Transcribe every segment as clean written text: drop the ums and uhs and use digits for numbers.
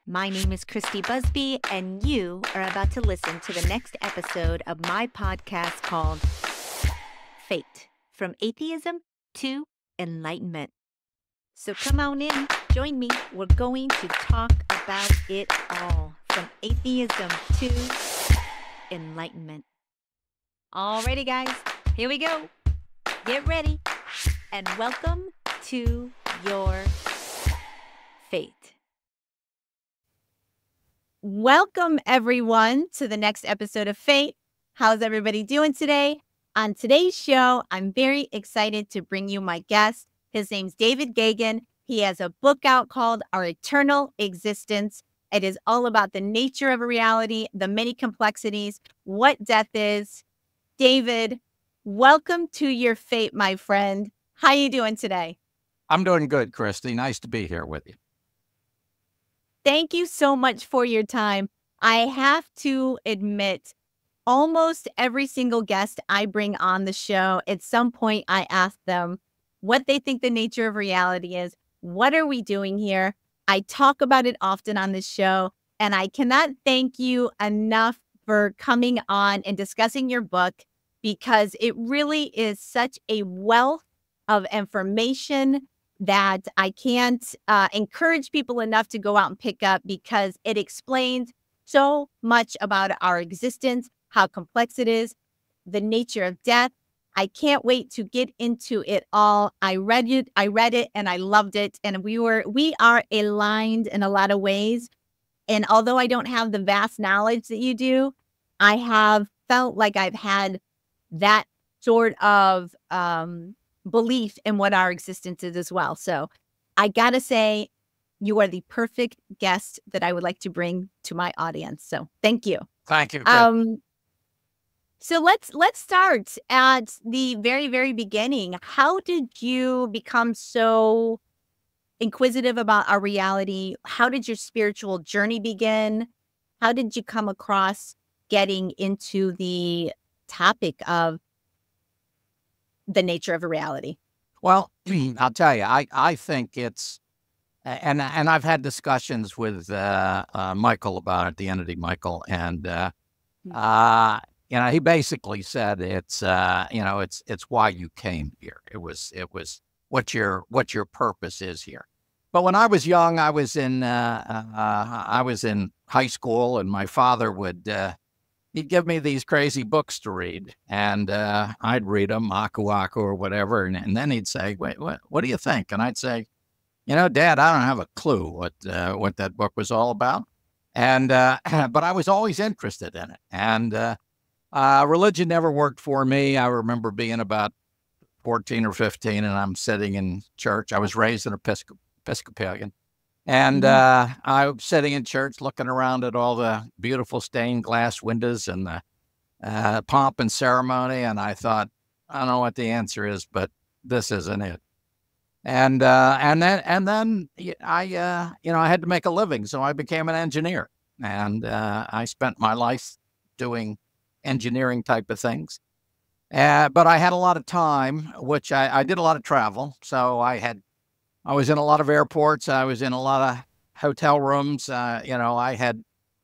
My name is Christy Busby, and you are about to listen to the next episode of my podcast called Fate, From Atheism to Enlightenment. So come on in, join me. We're going to talk about it all, from atheism to enlightenment. Alrighty, guys, here we go. Get ready, and welcome to your fate. Welcome, everyone, to the next episode of Fate. How's everybody doing today? On today's show, I'm very excited to bring you my guest. His name's David Gaggin. He has a book out called Our Eternal Existence. It is all about the nature of a reality, the many complexities, what death is. David, welcome to your fate, my friend. How you doing today? I'm doing good, Christy. Nice to be here with you. Thank you so much for your time. I have to admit, almost every single guest I bring on the show, at some point I ask them what they think the nature of reality is. What are we doing here? I talk about it often on this show, and I cannot thank you enough for coming on and discussing your book, because it really is such a wealth of information that I can't encourage people enough to go out and pick up, because it explains so much about our existence, how complex it is, the nature of death. I can't wait to get into it all. I read it, and I loved it. And we are aligned in a lot of ways. And although I don't have the vast knowledge that you do, I have felt like I've had that sort of belief in what our existence is as well. So I gotta say, you are the perfect guest that I would like to bring to my audience. So thank you. Thank you. Chris. So let's start at the very, very beginning. How did you become so inquisitive about our reality? How did your spiritual journey begin? How did you come across getting into the topic of the nature of a reality? Well, I'll tell you, I think it's, and I've had discussions with Michael about it, the entity Michael, and he basically said it's why you came here. It was what your purpose is here. But when I was young, I was in high school, and my father would he'd give me these crazy books to read, and I'd read them, Aku Aku or whatever, and then he'd say, "Wait, what do you think?" And I'd say, Dad, I don't have a clue what that book was all about, and but I was always interested in it, and religion never worked for me. I remember being about 14 or 15, and I'm sitting in church. I was raised an Episcopalian. And I was sitting in church looking around at all the beautiful stained glass windows and the pomp and ceremony. And I thought, I don't know what the answer is, but this isn't it. And then I had to make a living. So I became an engineer, and I spent my life doing engineering type of things. But I had a lot of time, which I did a lot of travel. So I was in a lot of airports. I was in a lot of hotel rooms. I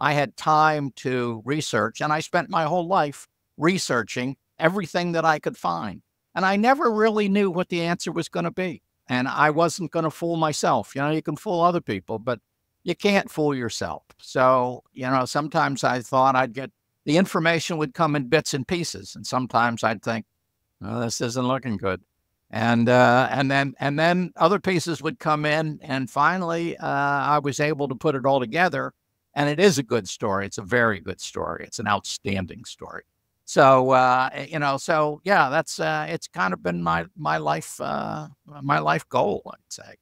had time to research, and I spent my whole life researching everything that I could find. And I never really knew what the answer was going to be. And I wasn't going to fool myself. You can fool other people, but you can't fool yourself. So, sometimes I thought the information would come in bits and pieces. And sometimes I'd think, oh, this isn't looking good. And then other pieces would come in, and finally I was able to put it all together. And it is a good story. It's a very good story. It's an outstanding story. So that's it's kind of been my life goal, I'd say.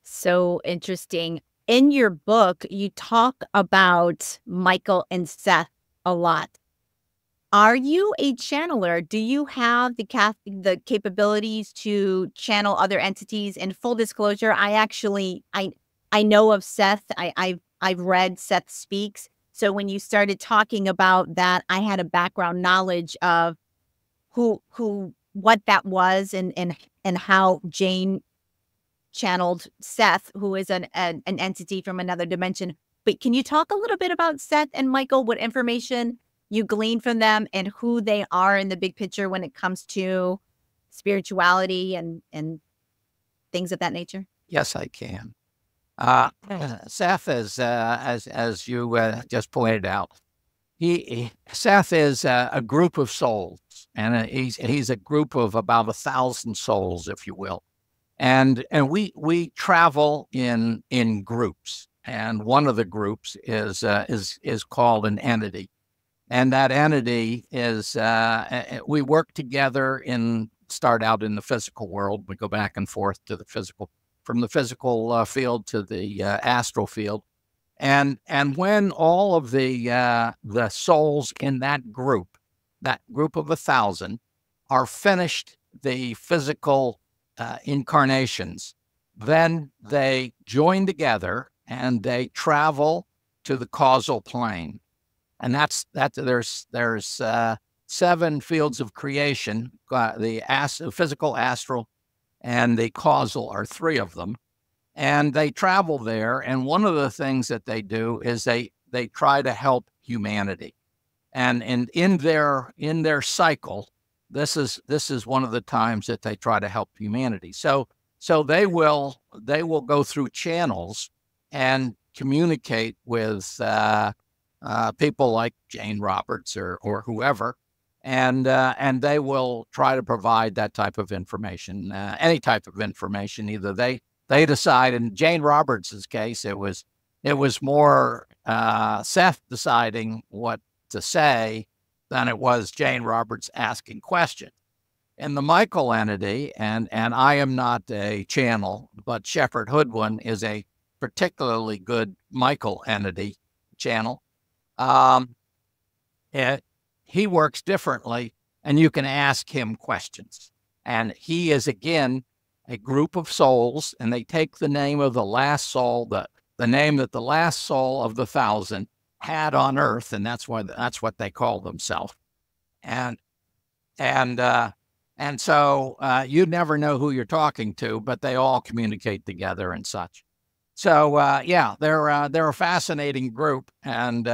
So interesting. In your book, you talk about Michael and Seth a lot. Are you a channeler? Do you have the capabilities to channel other entities? In full disclosure, I know of Seth. I've read Seth Speaks. So when you started talking about that, I had a background knowledge of what that was, and how Jane channeled Seth, who is an entity from another dimension. But can you talk a little bit about Seth and Michael, what information you glean from them and who they are in the big picture when it comes to spirituality and things of that nature? Yes, I can. Seth is, as you just pointed out, Seth is a group of souls, and he's a group of about 1,000 souls, if you will, and we travel in groups, and one of the groups is called an entity, and that entity is we work together start out in the physical world, we go back and forth to the physical, from the physical field to the astral field. And when all of the souls in that group of 1,000, are finished the physical incarnations, then they join together and they travel to the causal plane, and there's 7 fields of creation. The physical, astral, and the causal are 3 of them. And they travel there, and one of the things that they do is they try to help humanity. And in their cycle, this is one of the times that they try to help humanity. So they will go through channels and communicate with people like Jane Roberts or whoever, and they will try to provide that type of information, any type of information. Either they decide, in Jane Roberts' case, it was more Seth deciding what to say than it was Jane Roberts asking questions. In the Michael entity, and I am not a channel, but Shepherd Hoodwin is a particularly good Michael entity channel. He works differently, and you can ask him questions. And he is, again, a group of souls, and they take the name of the last soul, the name that the last soul of the 1,000 had on Earth, and that's what they call themselves. And so you never know who you're talking to, but they all communicate together and such. So yeah, they're a fascinating group, and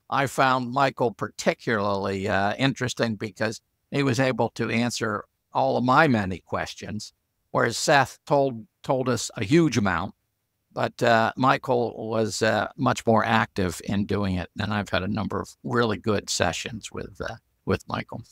I found Michael particularly interesting because he was able to answer all of my many questions, whereas Seth told us a huge amount, but Michael was much more active in doing it, and I've had a number of really good sessions with Michael.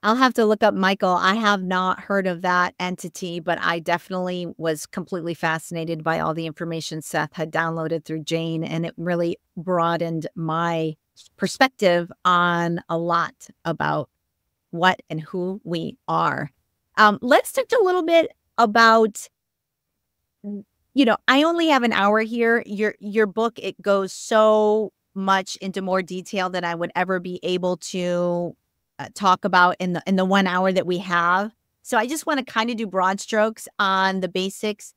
I'll have to look up Michael. I have not heard of that entity, but I definitely was completely fascinated by all the information Seth had downloaded through Jane, and it really broadened my perspective on a lot about what and who we are. Let's talk a little bit about, I only have an hour here. Your book, it goes so much into more detail than I would ever be able to talk about in the 1 hour that we have. So I just want to kind of do broad strokes on the basics.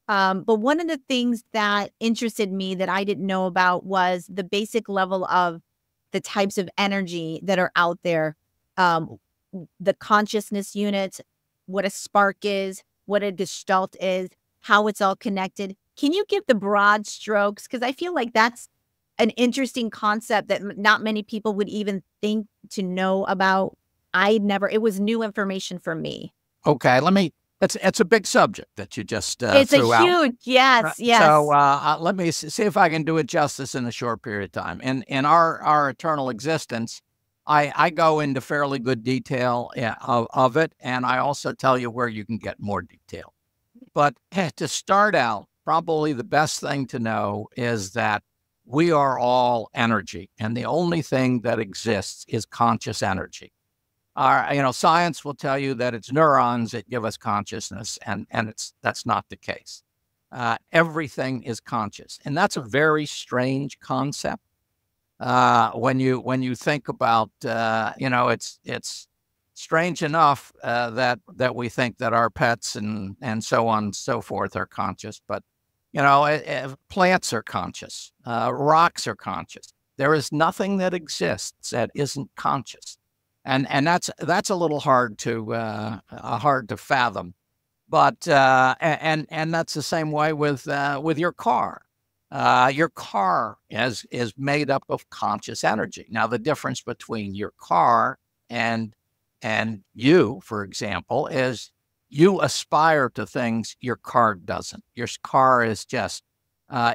But one of the things that interested me that I didn't know about was the basic level of the types of energy that are out there. The consciousness unit, what a spark is, what a gestalt is, how it's all connected. Can you give the broad strokes? Because I feel like that's an interesting concept that not many people would even think to know about. It was new information for me. Okay, it's a big subject that you just it's threw a huge, yes. So let me see if I can do it justice in a short period of time. In our eternal existence, I go into fairly good detail of it, and I also tell you where you can get more detail. But to start out, probably the best thing to know is that we are all energy, and the only thing that exists is conscious energy. Science will tell you that it's neurons that give us consciousness, and that's not the case. Everything is conscious, and that's a very strange concept. When you think about, it's strange enough that we think that our pets and so on and so forth are conscious, but plants are conscious, rocks are conscious. There is nothing that exists that isn't conscious, and that's a little hard to fathom. But and that's the same way with your car. Your car is made up of conscious energy. Now, the difference between your car and you, for example, is you aspire to things your car doesn't. Your car is just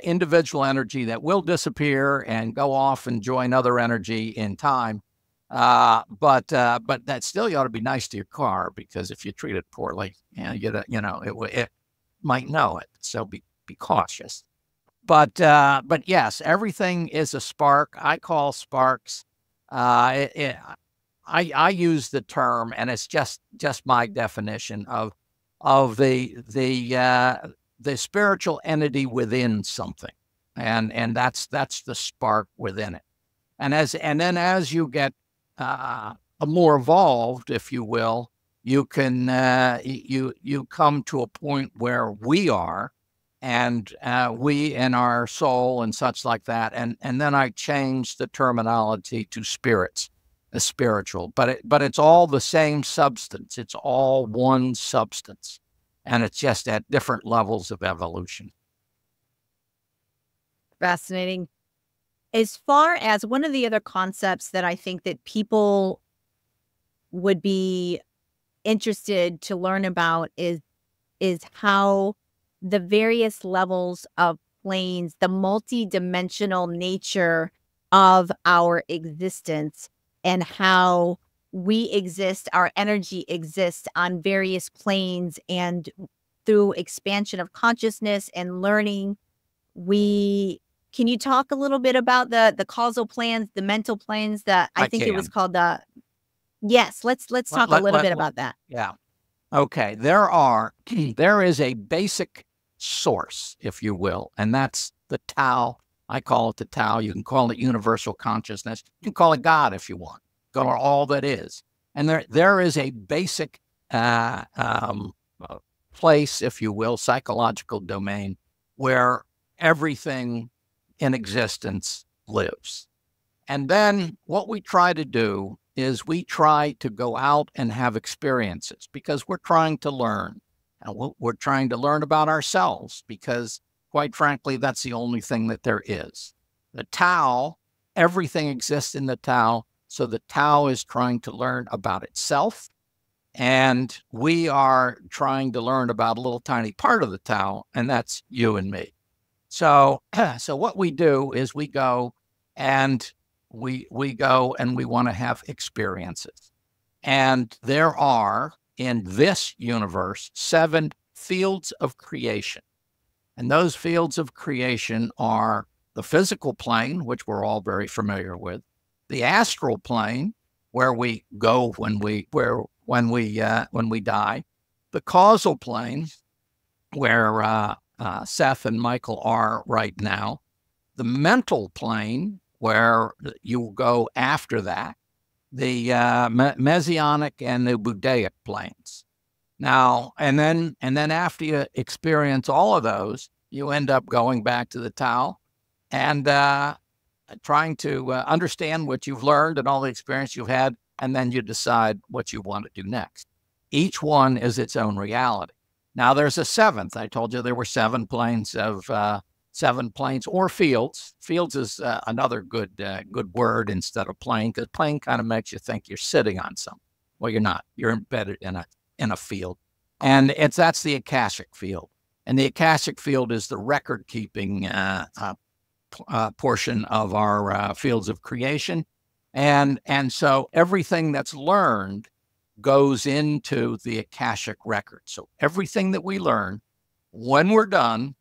individual energy that will disappear and go off and join other energy in time. But that still you ought to be nice to your car, because if you treat it poorly, it might know it. So be cautious. But yes, everything is a spark. I call sparks. I use the term, and it's just my definition of the spiritual entity within something, and that's the spark within it. And then as you get more evolved, if you will, you can you come to a point where we are, and we in our soul and such like that. And then I changed the terminology to spirits, spiritual, but it's all the same substance. It's all one substance, and it's just at different levels of evolution. Fascinating. As far as one of the other concepts that I think that people would be interested to learn about is how the various levels of planes, the multidimensional nature of our existence, and how we exist, our energy exists on various planes, and through expansion of consciousness and learning, can you talk a little bit about the causal plans, the mental planes that I think it was called the yes, let's talk a little bit about that. Yeah. Okay. There is a basic source, if you will, and that's the Tao. I call it the Tao. You can call it universal consciousness. You can call it God if you want. Call it all that is. And there is a basic place, if you will, psychological domain, where everything in existence lives. And then what we try to do is we try to go out and have experiences, because we're trying to learn. And we're trying to learn about ourselves, because, quite frankly, that's the only thing that there is. The Tao, everything exists in the Tao, so the Tao is trying to learn about itself, and we are trying to learn about a little tiny part of the Tao, and that's you and me. So what we do is we go and we want to have experiences. And there are, in this universe, 7 fields of creation. And those fields of creation are the physical plane, which we're all very familiar with, the astral plane, where we go when we die, the causal plane, where Seth and Michael are right now, the mental plane, where you go after that, the Messianic and the Buddhaic planes. Now, and then after you experience all of those, you end up going back to the Tao and trying to understand what you've learned and all the experience you've had, and then you decide what you want to do next. Each one is its own reality. Now, there's a 7th. I told you there were 7 planes of 7 planes or fields. Fields is another good word instead of plane, because plane kind of makes you think you're sitting on something. Well, you're not. You're embedded in a field, and that's the Akashic field. And the Akashic field is the record-keeping portion of our fields of creation, and so everything that's learned goes into the Akashic record. So everything that we learn, when we're done,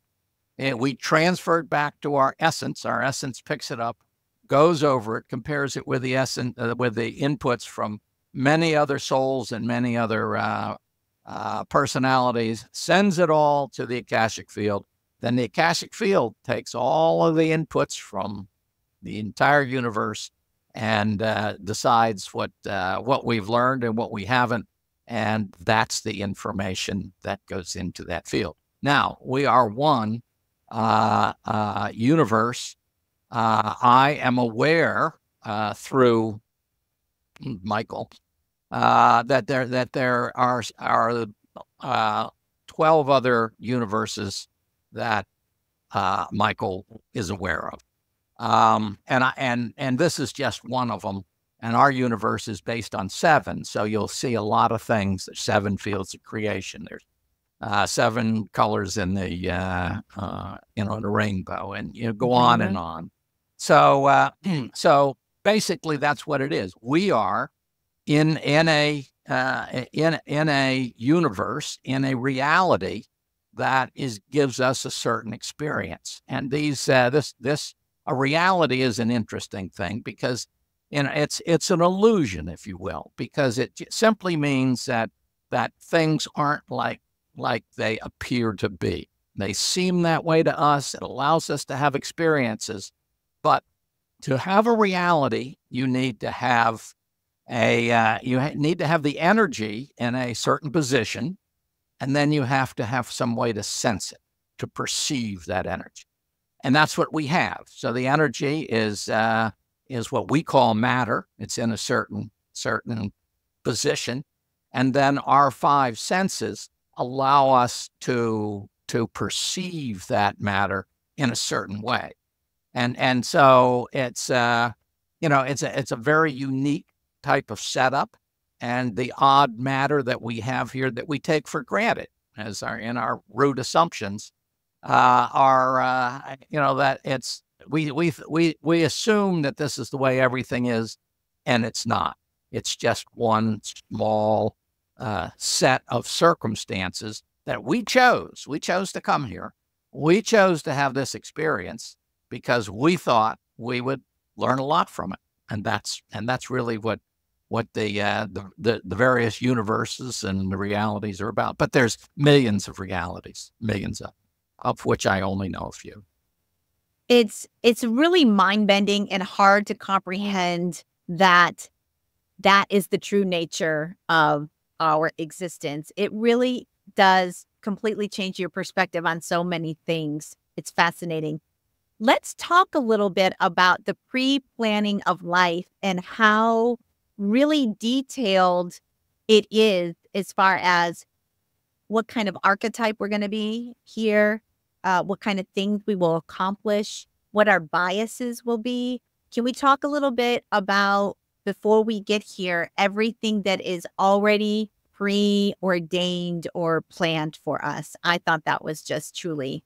we transfer it back to our essence. Our essence picks it up, goes over it, compares it with the essence, with the inputs from many other souls and many other personalities, sends it all to the Akashic field. Then the Akashic field takes all of the inputs from the entire universe and decides what we've learned and what we haven't, and that's the information that goes into that field. Now, we are one universe. I am aware through Michael that there are 12 other universes that Michael is aware of. And this is just one of them. And our universe is based on 7. So you'll see a lot of things. There's 7 fields of creation. There's 7 colors in the the rainbow, and go on and on. So so basically that's what it is. We are in a universe, in a reality that gives us a certain experience. And a reality is an interesting thing because it's an illusion, if you will, because it simply means that things aren't like they appear to be. They seem that way to us. It allows us to have experiences, but to have a reality, you need to have the energy in a certain position, and then you have to have some way to sense it, to perceive that energy. And that's what we have. So the energy is what we call matter. It's in a certain position. And then our 5 senses allow us to perceive that matter in a certain way. And so it's it's a very unique type of setup, and the odd matter that we have here that we take for granted as in our root assumptions that it's we assume that this is the way everything is, and it's not. It's just one small set of circumstances that we chose. We chose to come here. We chose to have this experience because we thought we would learn a lot from it, and that's really what the various universes and the realities are about. But there's millions of realities, millions of which I only know a few. It's really mind-bending and hard to comprehend that is the true nature of our existence. It really does completely change your perspective on so many things. It's fascinating. Let's talk a little bit about the pre-planning of life and how really detailed it is as far as what kind of archetype we're going to be here, what kind of things we will accomplish, what our biases will be. Can we talk a little bit about, before we get here, everything that is already preordained or planned for us? I thought that was just truly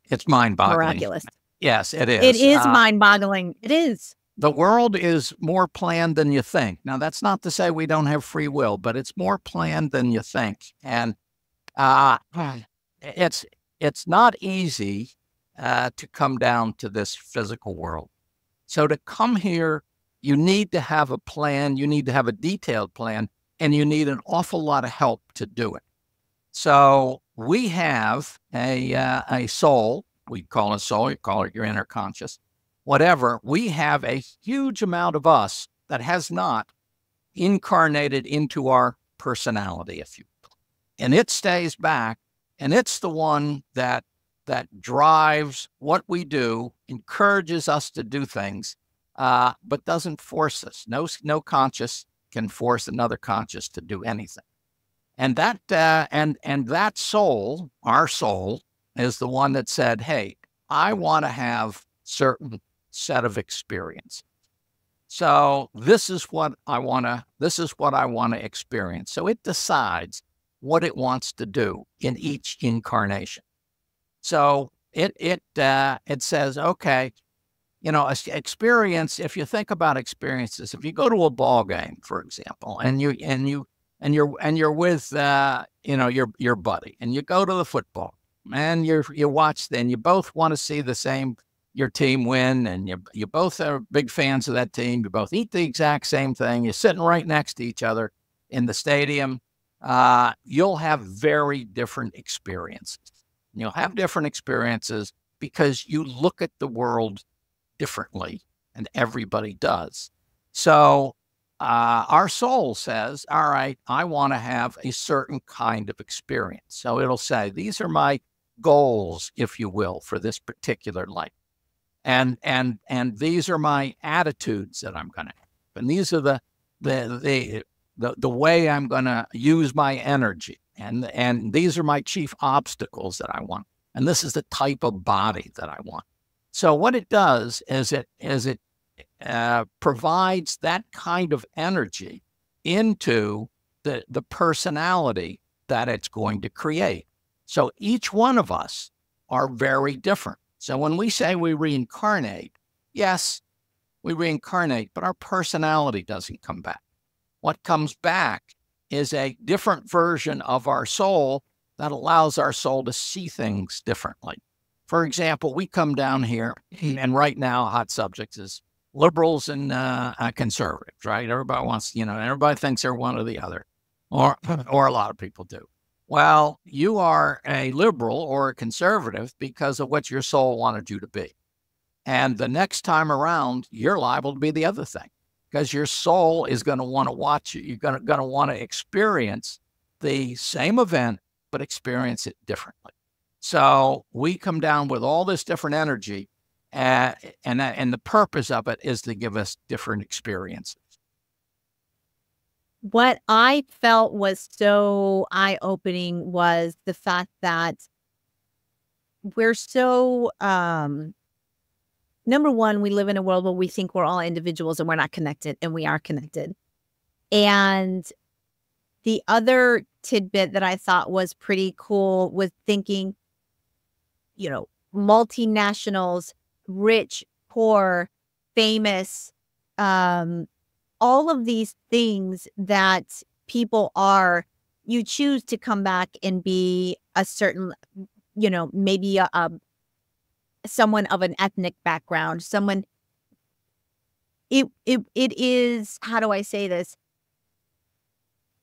it's mind-boggling. Miraculous. Yes, it is. It is mind-boggling. It is. The world is more planned than you think. Now, that's not to say we don't have free will, but it's more planned than you think. And it's not easy to come down to this physical world. So to come here, you need to have a plan. You need to have a detailed plan, and you need an awful lot of help to do it. So we have a soul. We call it soul. You call it your inner conscious. Whatever, we have a huge amount of us that has not incarnated into our personality, if you will. And it stays back, and it's the one that drives what we do, encourages us to do things, but doesn't force us. No conscious can force another conscious to do anything. And that that soul, our soul, is the one that said, "Hey, I want to have certain set of experience. So this is what I want to experience." So it decides what it wants to do in each incarnation. So it says, okay, experience. If you think about experiences, if you go to a ball game, for example, and you're with your buddy, and you go to the football, and you watch, then you both want to see your team win, and you both are big fans of that team. You both eat the exact same thing. You're sitting right next to each other in the stadium. You'll have very different experiences. You'll have different experiences because you look at the world differently, and everybody does. So our soul says, all right, I want to have a certain kind of experience. So it'll say, these are my goals, if you will, for this particular life. And these are my attitudes that I'm going to have. And these are the way I'm going to use my energy. and these are my chief obstacles that I want, and this is the type of body that I want. So what it does is it provides that kind of energy into the personality that it's going to create. So each one of us are very different. So when we say we reincarnate, yes, we reincarnate, but our personality doesn't come back. What comes back is a different version of our soul that allows our soul to see things differently. For example, we come down here, and right now, hot subject is liberals and conservatives, right? Everybody wants, everybody thinks they're one or the other, or a lot of people do. Well, you are a liberal or a conservative because of what your soul wanted you to be. And the next time around, you're liable to be the other thing because your soul is going to want to watch you. You're going to want to experience the same event, but experience it differently. So we come down with all this different energy, and the purpose of it is to give us different experiences. What I felt was so eye-opening was the fact that we're so, number one, we live in a world where we think we're all individuals and we're not connected, and we are connected. And the other tidbit that I thought was pretty cool was thinking, multinationals, rich, poor, famous, all of these things that people are, you choose to come back and be a certain, maybe someone of an ethnic background, someone, it is, how do I say this?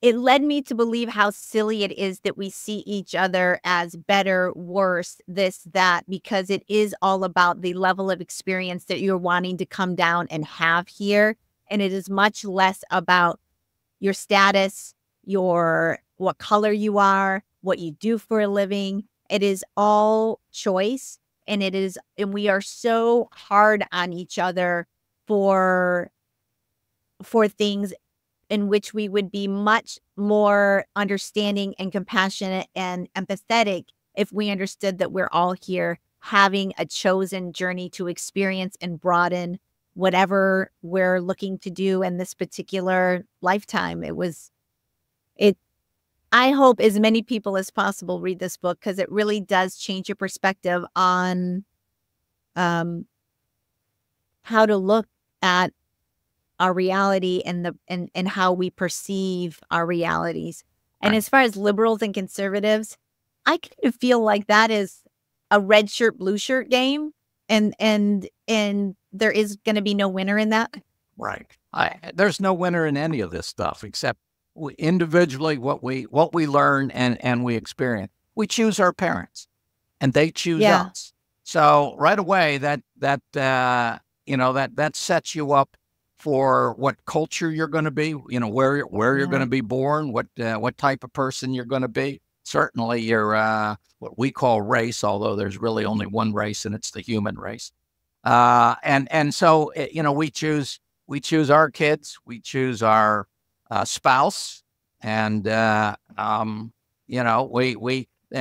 It led me to believe how silly it is that we see each other as better, worse, this, that, because it is all about the level of experience that you're wanting to come down and have here. And it is much less about your status, what color you are, what you do for a living. It is all choice. And we are so hard on each other for things in which we would be much more understanding and compassionate and empathetic if we understood that we're all here having a chosen journey to experience and broaden whatever we're looking to do in this particular lifetime. I hope as many people as possible read this book because it really does change your perspective on how to look at our reality and how we perceive our realities. And Right. as far as liberals and conservatives, I kind of feel like that is a red shirt, blue shirt game. And there is going to be no winner in that. Right. There's no winner in any of this stuff except individually what we learn and we experience. We choose our parents, and they choose us. So right away, that sets you up for what culture you're going to be. Where you're going to be born, what type of person you're going to be. Certainly, your what we call race, although there's really only one race, and it's the human race. And so we choose our kids, we choose our spouse, and and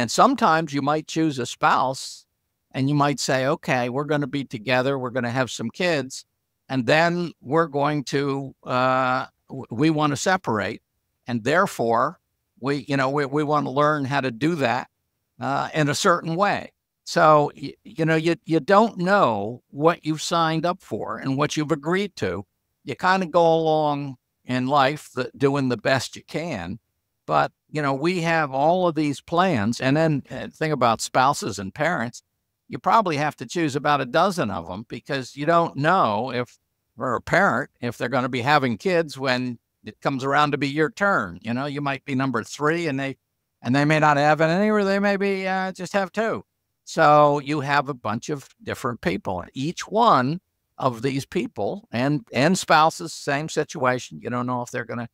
sometimes you might choose a spouse, and you might say, okay, we're going to be together, we're going to have some kids, and then we're going to we want to separate, and therefore we want to learn how to do that in a certain way. So, you don't know what you've signed up for and what you've agreed to. You kind of go along in life doing the best you can. But, we have all of these plans. And then think about spouses and parents. You probably have to choose about a dozen of them because you don't know if they're going to be having kids when it comes around to be your turn. You might be number 3 and they may not have any, or they may be just have 2. So you have a bunch of different people. Each one of these people and spouses, same situation. You don't know if they're gonna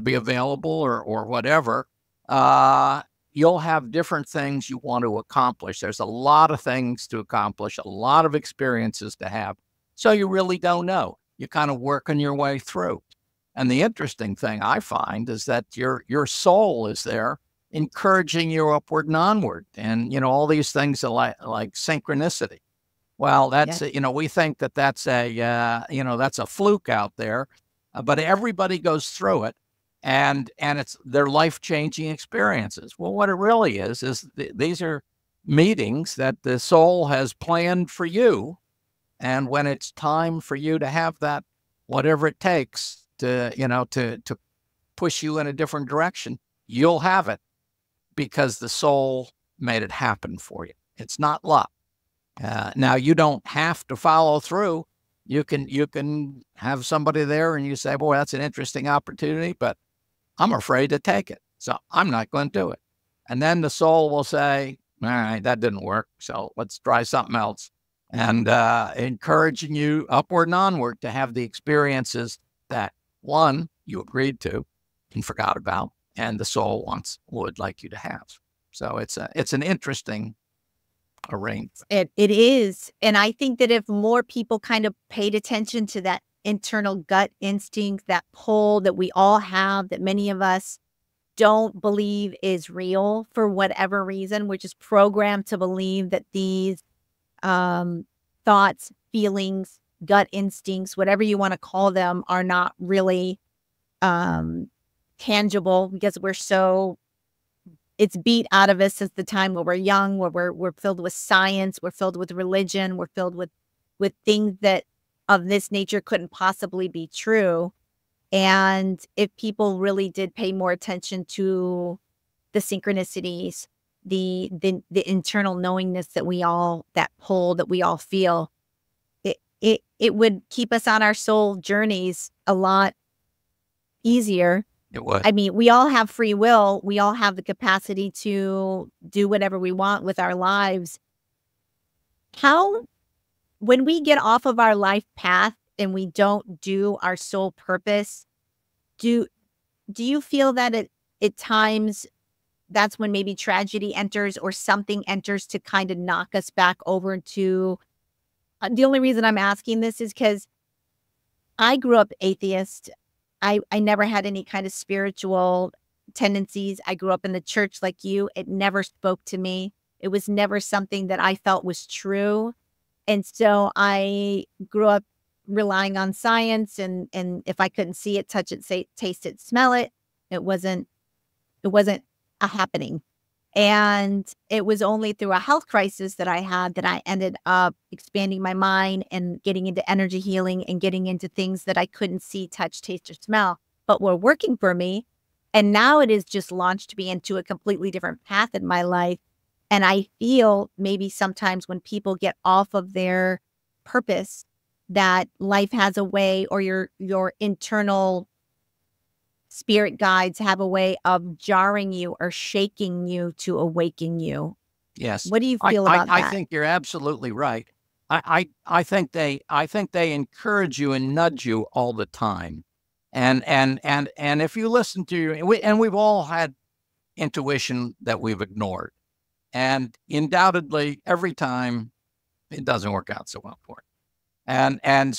be available or whatever. You'll have different things you want to accomplish. There's a lot of things to accomplish, a lot of experiences to have. So you really don't know. You're kind of working your way through. And the interesting thing I find is that your soul is there encouraging you upward and onward, and all these things are like synchronicity. Well, that's Yes. we think that that's that's a fluke out there, but everybody goes through it, and it's their life-changing experiences. Well, what it really is these are meetings that the soul has planned for you, and when it's time for you to have that, whatever it takes to to push you in a different direction, you'll have it because the soul made it happen for you. It's not luck. Now, you don't have to follow through. You can have somebody there and you say, boy, that's an interesting opportunity, but I'm afraid to take it, so I'm not going to do it. And then the soul will say, all right, that didn't work, so let's try something else. And encouraging you upward and onward to have the experiences that, one, you agreed to and forgot about, and the soul would like you to have. So it's an interesting arrangement. It is. And I think that if more people kind of paid attention to that internal gut instinct, that pull that we all have, that many of us don't believe is real for whatever reason, we're just programmed to believe that these thoughts, feelings, gut instincts, whatever you want to call them, are not really tangible because it's beat out of us since the time when we're young, where we're filled with science, we're filled with religion, we're filled with things that of this nature couldn't possibly be true. And if people really did pay more attention to the synchronicities, the internal knowingness that pull that we all feel, it would keep us on our soul journeys a lot easier. It would. I mean, we all have free will. We all have the capacity to do whatever we want with our lives. When we get off of our life path and we don't do our soul purpose, do you feel that at times that's when maybe tragedy enters or something enters to kind of knock us back over to the only reason I'm asking this is because I grew up atheist. I never had any kind of spiritual tendencies. I grew up in the church like you. It never spoke to me. It was never something that I felt was true. And so I grew up relying on science, and if I couldn't see it, touch it, say, taste it, smell it, it wasn't a happening. And it was only through a health crisis that I had that I ended up expanding my mind and getting into energy healing and getting into things that I couldn't see, touch, taste, or smell, but were working for me. And now it has just launched me into a completely different path in my life. And I feel maybe sometimes when people get off of their purpose, that life has a way, or your internal spirit guides have a way of jarring you or shaking you to awaken you. Yes. What do you feel about that? I think you're absolutely right. I think they encourage you and nudge you all the time. And if you listen to we've all had intuition that we've ignored. And undoubtedly every time it doesn't work out so well for it. And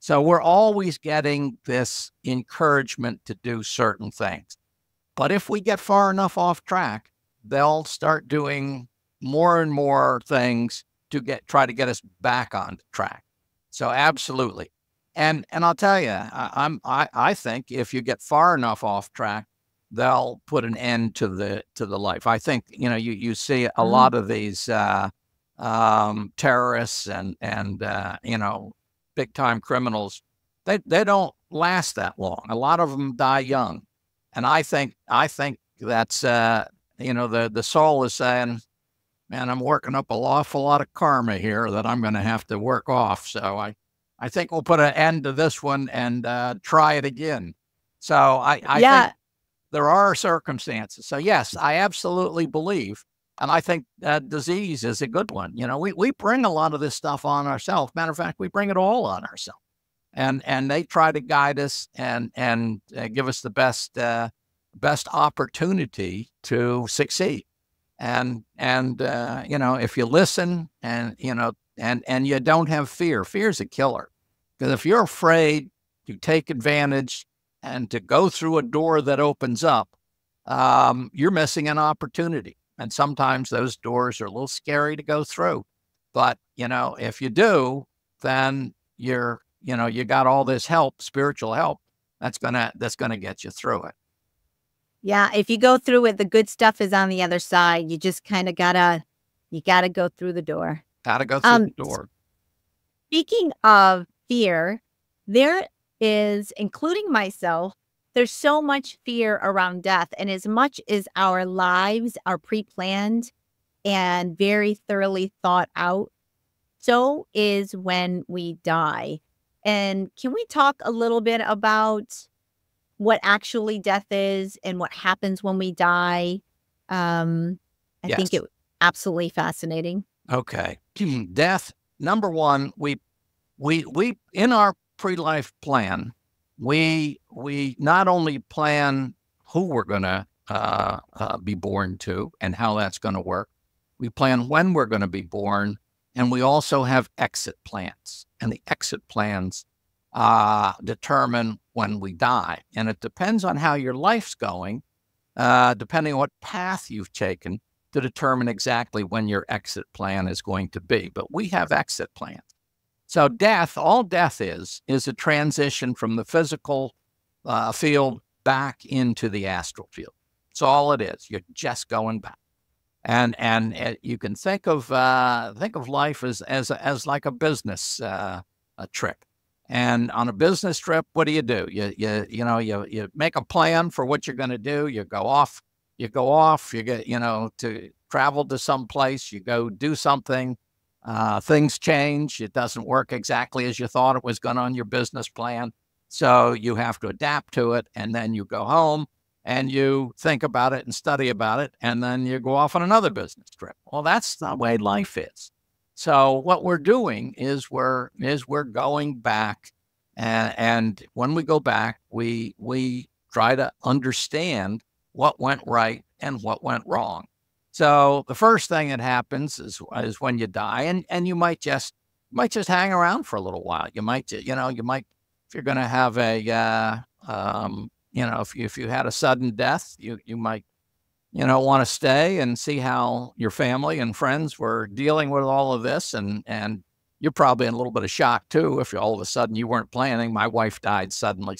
so we're always getting this encouragement to do certain things. But if we get far enough off track, they'll start doing more and more things to try to get us back on track. So absolutely. And I'll tell you, I think if you get far enough off track, they'll put an end to the life. I think, you see a lot of these terrorists and big time criminals, they don't last that long. A lot of them die young. And I think that's, the soul is saying, man, I'm working up an awful lot of karma here that I'm going to have to work off. So I think we'll put an end to this one and try it again. So I think there are circumstances. So yes, I absolutely believe. And I think disease is a good one. We bring a lot of this stuff on ourselves. Matter of fact, we bring it all on ourselves. And they try to guide us and give us the best opportunity to succeed. And if you listen and you don't have fear, fear's a killer. Because if you're afraid to take advantage and to go through a door that opens up, you're missing an opportunity. And sometimes those doors are a little scary to go through. But, if you do, then you got all this help, spiritual help, that's gonna get you through it. Yeah, if you go through it, the good stuff is on the other side. You just kinda gotta go through the door. Gotta go through the S door. Speaking of fear, there is, including myself, there's so much fear around death, and as much as our lives are pre-planned and very thoroughly thought out, so is when we die. And can we talk a little bit about what actually death is and what happens when we die? Um, I think Yes. it absolutely fascinating. Okay. Death, number one, we in our pre-life plan, we not only plan who we're gonna be born to and how that's gonna work, we plan when we're gonna be born, and we also have exit plans. And the exit plans determine when we die, and it depends on how your life's going, depending on what path you've taken to determine exactly when your exit plan is going to be. But we have exit plans. So all death is a transition from the physical field back into the astral field. That's all it is. You're just going back. And you can think of life as like a business a trip. And on a business trip, what do? You make a plan for what you're going to do. You go off, you get, to travel to some place, you go do something, things change. It doesn't work exactly as you thought it was going on your business plan. So you have to adapt to it. And then you go home and you think about it and study about it. And then you go off on another business trip. Well, that's the way life is. So what we're doing is we're going back, and when we go back, we try to understand what went right and what went wrong. So the first thing that happens is when you die, and you might just hang around for a little while. You might if you're going to have if you had a sudden death, you might want to stay and see how your family and friends were dealing with all of this. And you're probably in a little bit of shock too, if all of a sudden you weren't planning. My wife died suddenly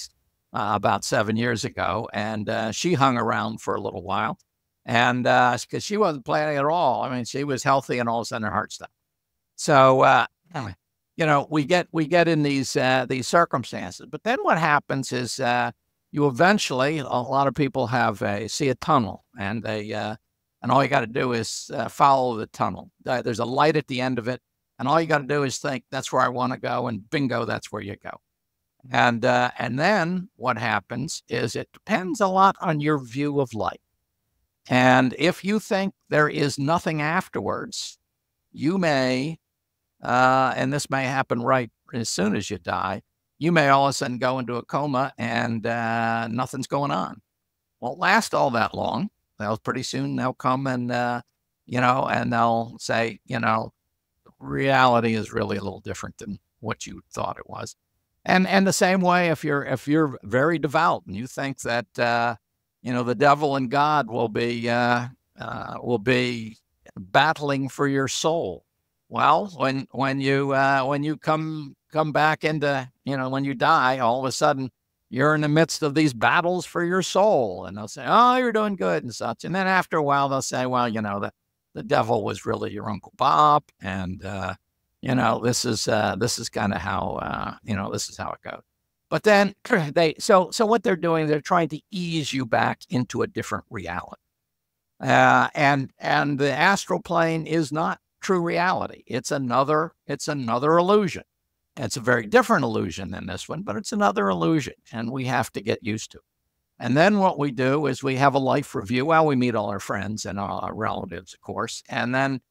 about 7 years ago, and she hung around for a little while, and because she wasn't planning at all. I mean, she was healthy, and all of a sudden her heart stopped. So, we get in these circumstances. But then what happens is you eventually, a lot of people see a tunnel, and all you got to do is follow the tunnel. There's a light at the end of it, and all you got to do is think, that's where I want to go, and bingo, that's where you go. And then what happens is it depends a lot on your view of life. And if you think there is nothing afterwards, you may, and this may happen right as soon as you die, you may all of a sudden go into a coma and nothing's going on. Won't last all that long. Pretty soon they'll come and, and they'll say, reality is really a little different than what you thought it was. And the same way, if you're very devout and you think that, the devil and God will be battling for your soul. Well, when you come back into, when you die, all of a sudden you're in the midst of these battles for your soul, and they'll say, "Oh, you're doing good," and such. And then after a while, they'll say, "Well, the devil was really your Uncle Bob, and this is kind of how this is how it goes." But then so what they're doing, they're trying to ease you back into a different reality, and the astral plane is not true reality. It's another illusion. It's a very different illusion than this one, but it's another illusion, and we have to get used to it. And then what we do is we have a life review. Well, we meet all our friends and our relatives, of course, and then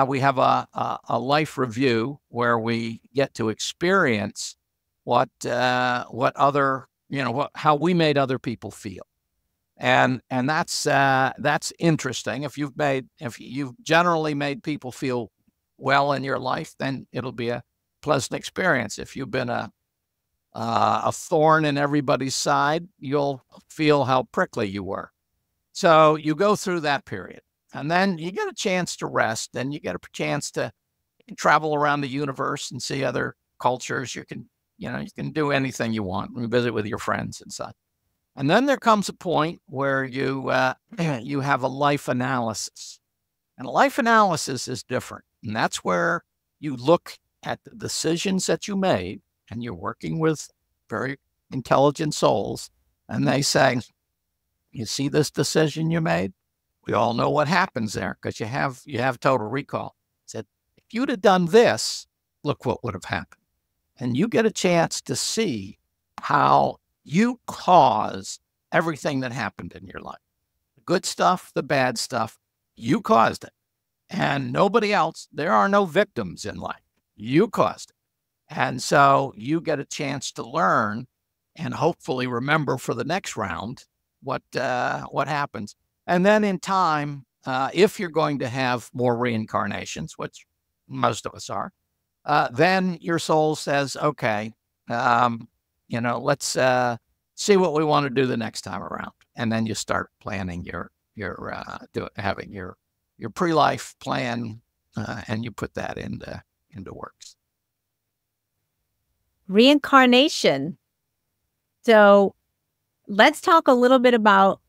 we have a life review where we get to experience what other, how we made other people feel. And that's interesting. If you've generally made people feel well in your life, then it'll be a pleasant experience. If you've been a thorn in everybody's side, you'll feel how prickly you were. So you go through that period, and then you get a chance to rest, and you get a chance to travel around the universe and see other cultures. You can, you can do anything you want. Visit with your friends and such. And then there comes a point where you you have a life analysis, and a life analysis is different, and that's where you look at the decisions that you made, and you're working with very intelligent souls, and they say, "You see this decision you made? We all know what happens there because you have total recall." Said, "If you'd have done this, look what would have happened." And you get a chance to see how you caused everything that happened in your life. The good stuff, the bad stuff, you caused it. And nobody else, there are no victims in life. You caused it. And so you get a chance to learn and hopefully remember for the next round what happens. And then in time, if you're going to have more reincarnations, which most of us are, then your soul says, "Okay, let's see what we want to do the next time around." And then you start planning having your pre-life plan, and you put that into works. Reincarnation. So let's talk a little bit about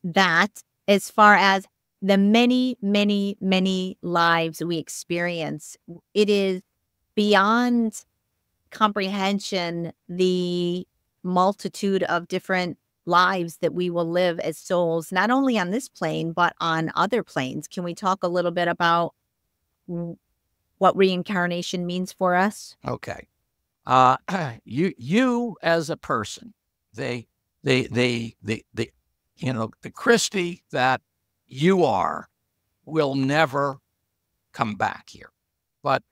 that as far as the many, many, many lives we experience. It is beyond comprehension, the multitude of different lives that we will live as souls, not only on this plane, but on other planes. Can we talk a little bit about what reincarnation means for us? Okay. You as a person, the Christy that you are will never come back here, but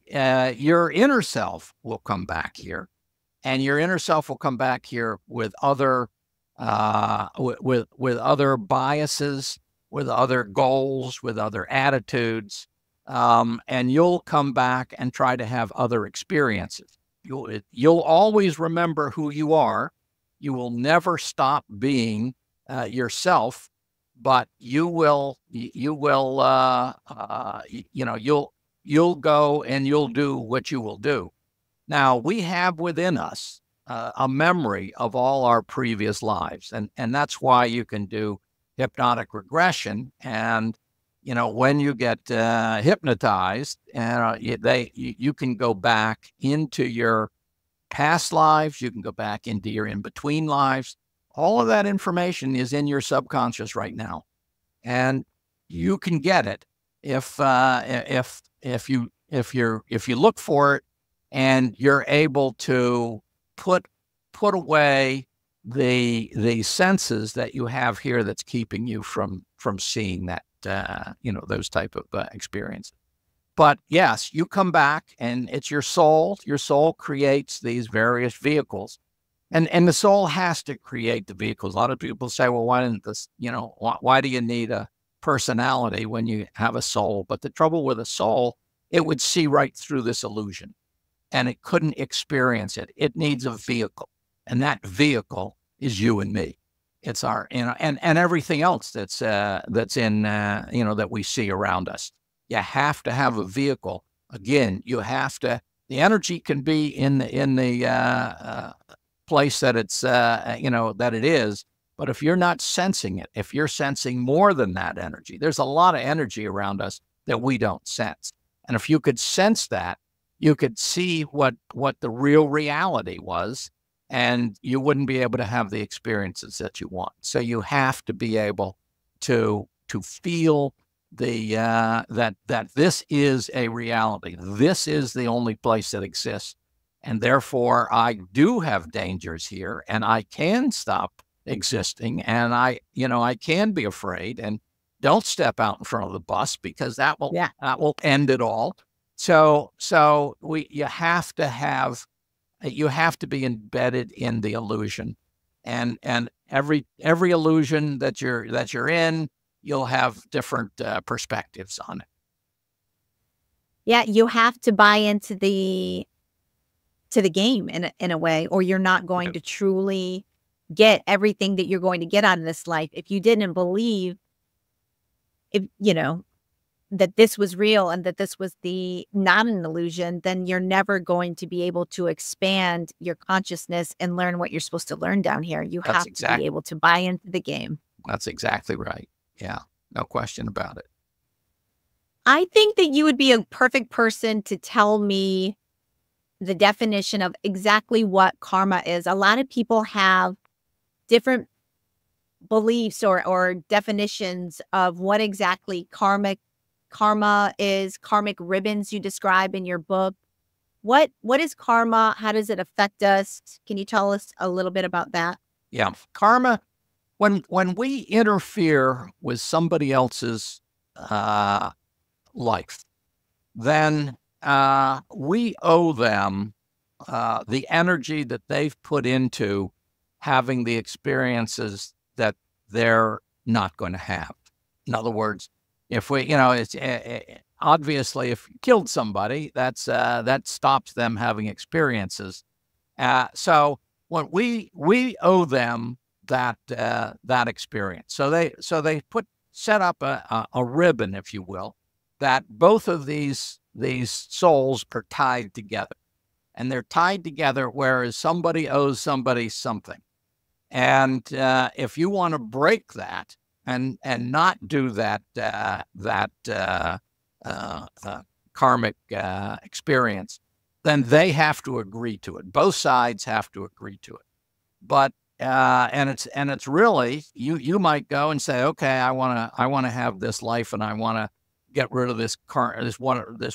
your inner self will come back here, and your inner self will come back here with other with other biases, with other goals, with other attitudes, and you'll come back and try to have other experiences. You'll always remember who you are. You will never stop being yourself, but you'll go and you'll do what you will do. Now, we have within us a memory of all our previous lives, and that's why you can do hypnotic regression. And when you get hypnotized, you can go back into your past lives. You can go back into your in-between lives. All of that information is in your subconscious right now, and you can get it if you look for it, and you're able to put away the senses that you have here that's keeping you from seeing that those type of experiences. But yes, you come back, and it's your soul. Your soul creates these various vehicles. And the soul has to create the vehicles. A lot of people say, "Well, why didn't this, why do you need a personality when you have a soul?" But the trouble with a soul, it would see right through this illusion, and it couldn't experience it. It needs a vehicle, and that vehicle is you and me. It's our, and everything else that's in, that we see around us. You have to have a vehicle. Again, you have to. The energy can be in the place that it's, that it is. But if you're not sensing it, if you're sensing more than that energy, there's a lot of energy around us that we don't sense. And if you could sense that, you could see what the real reality was, and you wouldn't be able to have the experiences that you want. So you have to be able to feel that this is a reality. This is the only place that exists. And therefore, I do have dangers here, and I can stop existing, and I can be afraid, and don't step out in front of the bus, because that will end it all. So you have to be embedded in the illusion, and every illusion that you're in, you'll have different perspectives on it. Yeah, you have to buy into the game in a way, or you're not going to truly get everything that you're going to get out of this life, if you didn't believe, if you know, that this was real and that this was not an illusion, then you're never going to be able to expand your consciousness and learn what you're supposed to learn down here. You That's have to be able to buy into the game. That's exactly right. Yeah, no question about it. I think that you would be a perfect person to tell me the definition of exactly what karma is. A lot of people have different beliefs or definitions of what exactly karma is, karmic ribbons you describe in your book. What is karma? How does it affect us? Can you tell us a little bit about that? Yeah, karma. When we interfere with somebody else's life, then we owe them the energy that they've put into having the experiences that they're not going to have. In other words, if we, it's obviously if you killed somebody, that stops them having experiences. So what we owe them that experience. So they set up a ribbon, if you will, that both of these souls are tied together, and they're tied together, whereas somebody owes somebody something. And if you want to break that and not do that karmic experience, then they have to agree to it. Both sides have to agree to it. But and it's really, you might go and say, okay, I want to have this life, and I want to get rid of this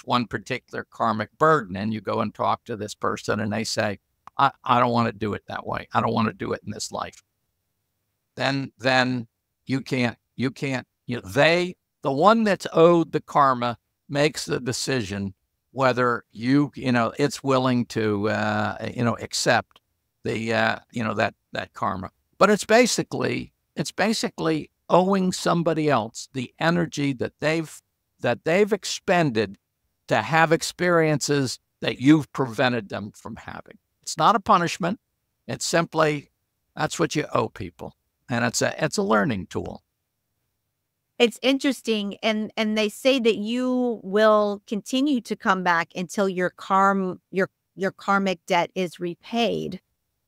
one particular karmic burden. And you go and talk to this person, and they say, I don't want to do it that way. I don't want to do it in this life. Then you can't, the one that's owed the karma makes the decision whether it's willing to, accept the, that karma. But it's basically owing somebody else the energy that they've expended to have experiences that you've prevented them from having. It's not a punishment. It's simply, that's what you owe people. And it's a learning tool. It's interesting. And they say that you will continue to come back until your karmic debt is repaid,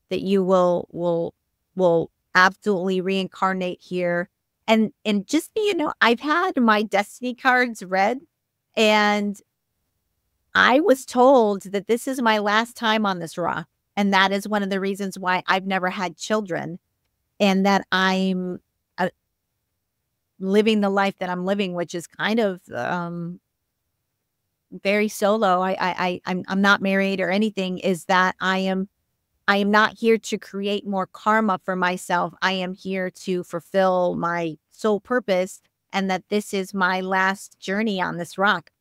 that you will absolutely reincarnate here. And just so you know, I've had my destiny cards read, and I was told that this is my last time on this rock. And that is one of the reasons why I've never had children, and that I'm living the life that I'm living, which is kind of very solo. I'm not married or anything. Is that I am not here to create more karma for myself. I am here to fulfill my soul purpose, and that this is my last journey on this rock.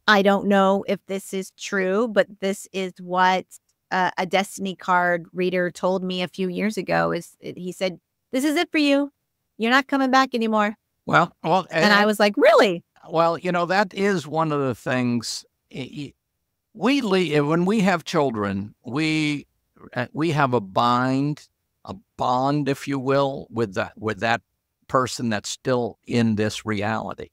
I don't know if this is true, but this is what a destiny card reader told me a few years ago. He said, "This is it for you. You're not coming back anymore." Well, and I was like, "Really?" Well, that is one of the things when we have children, we have a bond, if you will, with that person that's still in this reality.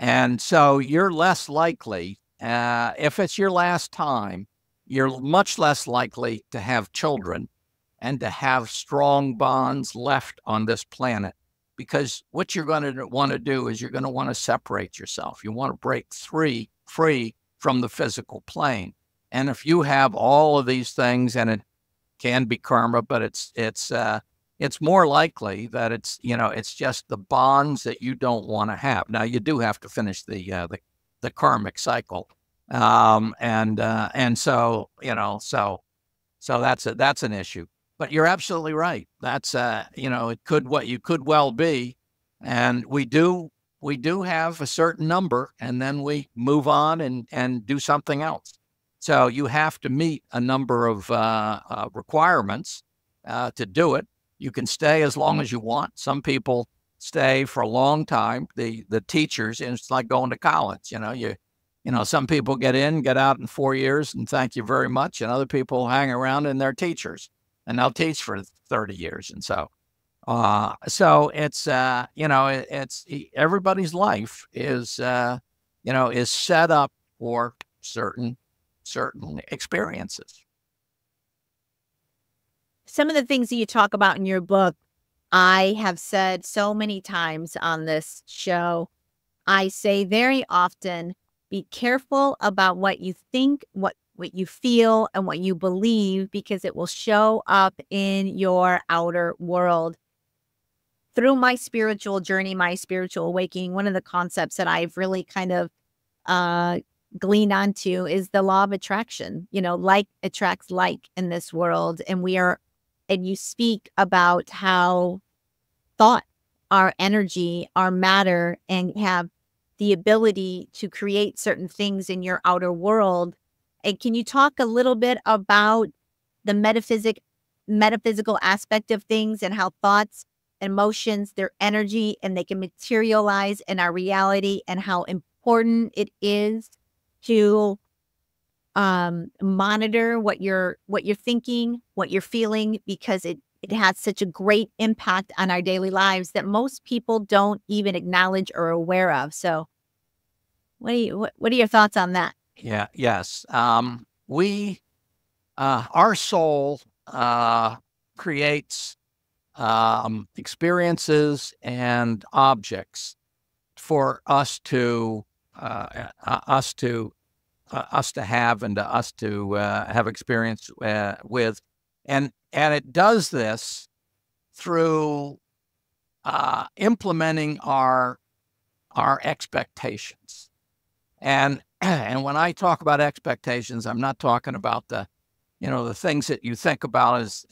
And so you're less likely, if it's your last time, you're much less likely to have children and to have strong bonds left on this planet, because what you're going to want to do is you're going to want to separate yourself. You want to break free from the physical plane. And if you have all of these things, and it can be karma, but it's more likely that it's just the bonds that you don't want to have. Now, you do have to finish the karmic cycle, and so that's an issue. But you're absolutely right. That's you could well be, and we do have a certain number, and then we move on and do something else. So you have to meet a number of requirements to do it. You can stay as long as you want. Some people stay for a long time. The teachers, and it's like going to college. Some people get out in 4 years and thank you very much, and other people hang around and they're teachers. and they'll teach for 30 years. And so it's, it's everybody's life is, is set up for certain experiences. Some of the things that you talk about in your book, I have said so many times on this show. I say very often, be careful about what you think, what you feel, and what you believe, because it will show up in your outer world. Through my spiritual journey, my spiritual awakening, one of the concepts that I've really kind of gleaned onto is the law of attraction. Like attracts like in this world. And you speak about how thought, our energy, our matter, and have the ability to create certain things in your outer world. And can you talk a little bit about the metaphysical aspect of things, and how thoughts, emotions, their energy, and they can materialize in our reality, and how important it is to monitor what you're thinking, what you're feeling, because it has such a great impact on our daily lives that most people don't even acknowledge or aware of. So what are your thoughts on that? Yeah. Yes. Our soul creates experiences and objects for us to have, and to us to have experience with, and it does this through implementing our expectations. And when I talk about expectations, I'm not talking about the things that you think about as,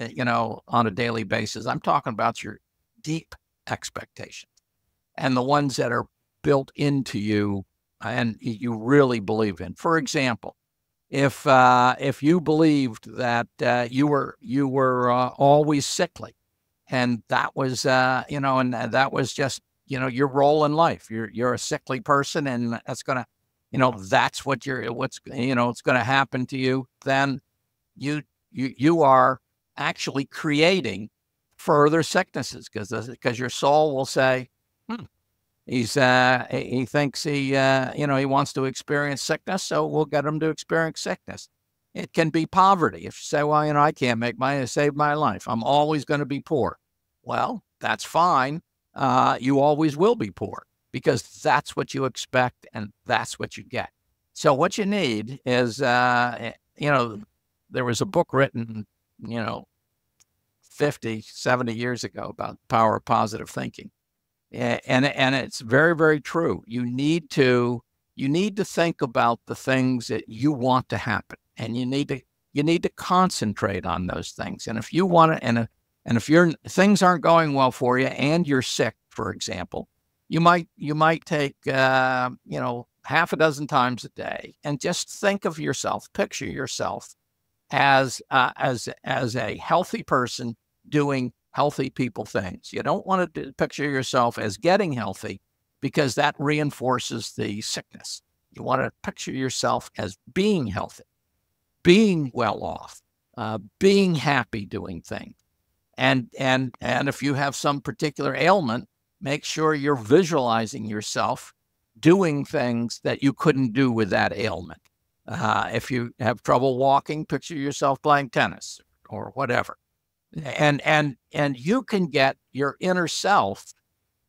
on a daily basis. I'm talking about your deep expectations, and the ones that are built into you and you really believe in. For example, if you believed that you were always sickly, and that was and that was just your role in life. You're a sickly person, and that's gonna that's what's it's gonna happen to you. Then you are actually creating further sicknesses, because your soul will say, he thinks he wants to experience sickness, so we'll get him to experience sickness. It can be poverty. If you say, well, I can't make money to save my life, I'm always going to be poor. Well, that's fine. You always will be poor, because that's what you expect, and that's what you get. So what you need is, there was a book written, 50, 70 years ago about the power of positive thinking. And it's very, very true. You need to think about the things that you want to happen, and you need to concentrate on those things. And if you want to, and if things aren't going well for you, and you're sick, for example, you might take half a dozen times a day, and just think of yourself, picture yourself as a healthy person doing healthy people things. You don't want to picture yourself as getting healthy, because that reinforces the sickness. You want to picture yourself as being healthy, being well off, being happy doing things. And if you have some particular ailment, make sure you're visualizing yourself doing things that you couldn't do with that ailment. If you have trouble walking, picture yourself playing tennis or whatever. And you can get your inner self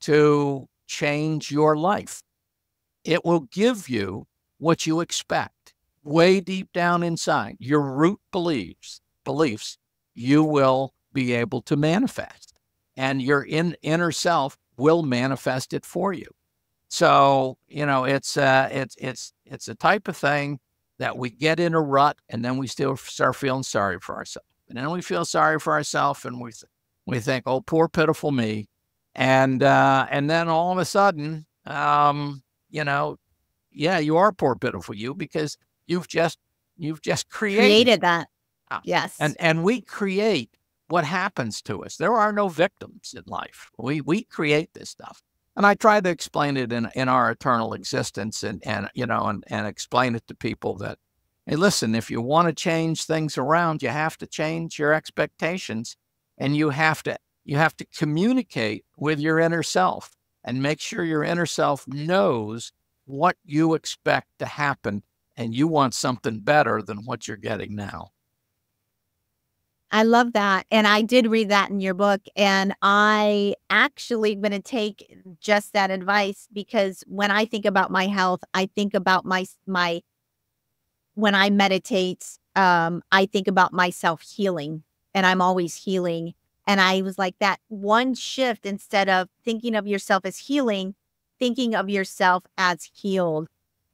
to change your life. It will give you what you expect way deep down inside. Your root beliefs, you will be able to manifest, and your inner self will manifest it for you. So, it's a type of thing that we get in a rut, and then we still start feeling sorry for ourselves. And then we feel sorry for ourselves, and we think, oh, poor pitiful me. And then all of a sudden, you are poor pitiful you, because you've just Created that. Yes. And we create what happens to us. There are no victims in life. We create this stuff. And I try to explain it in our eternal existence, and explain it to people that, hey, listen, if you want to change things around, you have to change your expectations, and you have to communicate with your inner self and make sure your inner self knows what you expect to happen, and you want something better than what you're getting now. I love that. And I did read that in your book. And I actually going to take just that advice, because when I think about my health, I think about when I meditate, I think about myself healing, and I'm always healing. And I was like, that one shift, instead of thinking of yourself as healing, thinking of yourself as healed,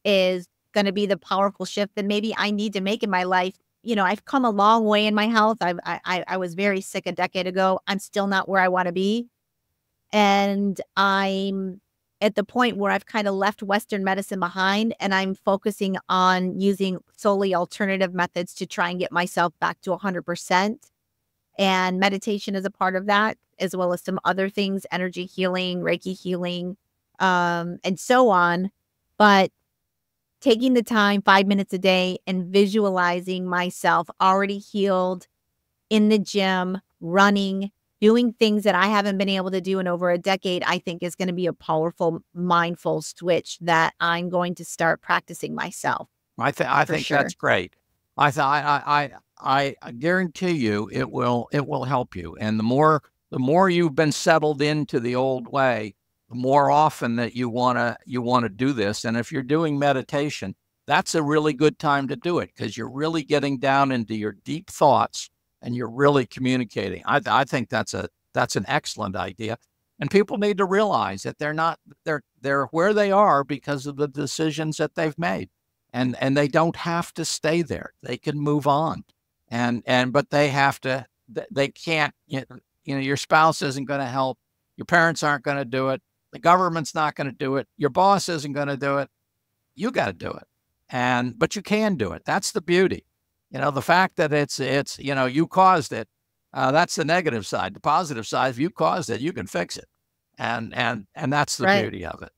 is going to be the powerful shift that maybe I need to make in my life. You know, I've come a long way in my health. I was very sick a decade ago. I'm still not where I want to be. And I'm at the point where I've kind of left Western medicine behind, and I'm focusing on using solely alternative methods to try and get myself back to 100%. And meditation is a part of that, as well as some other things, energy healing, Reiki healing, and so on. But taking the time, 5 minutes a day, and visualizing myself already healed, in the gym, running, doing things that I haven't been able to do in over a decade, I think is going to be a powerful mindful switch that I'm going to start practicing myself. I think sure. that's great. I guarantee you it will help you. And the more you've been settled into the old way, the more often that you wanna do this. And if you're doing meditation, that's a really good time to do it, because you're really getting down into your deep thoughts and you're really communicating. I think that's an excellent idea. And people need to realize that they're where they are because of the decisions that they've made. And they don't have to stay there. They can move on. But they can't, your spouse isn't going to help. Your parents aren't going to do it. The government's not going to do it. Your boss isn't going to do it. You got to do it. But you can do it. That's the beauty. The fact that it's you caused it, that's the negative side. The positive side, if you caused it, you can fix it. And that's the beauty of it.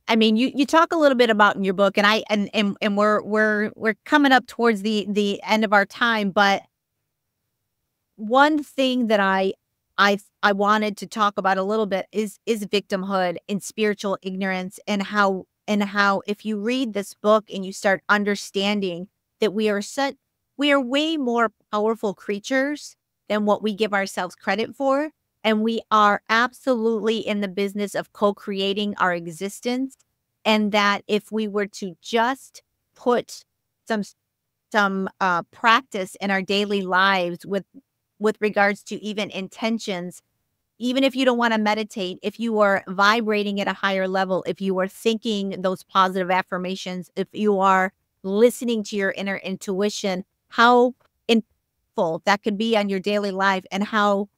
I mean, you talk a little bit about in your book, and we're coming up towards the end of our time, but one thing that I wanted to talk about a little bit is victimhood and spiritual ignorance, and how if you read this book and you start understanding that we are way more powerful creatures than what we give ourselves credit for. And we are absolutely in the business of co-creating our existence. And that if we were to just put some practice in our daily lives with regards to even intentions, even if you don't want to meditate, if you are vibrating at a higher level, if you are thinking those positive affirmations, if you are listening to your inner intuition, how impactful that could be on your daily life, and how,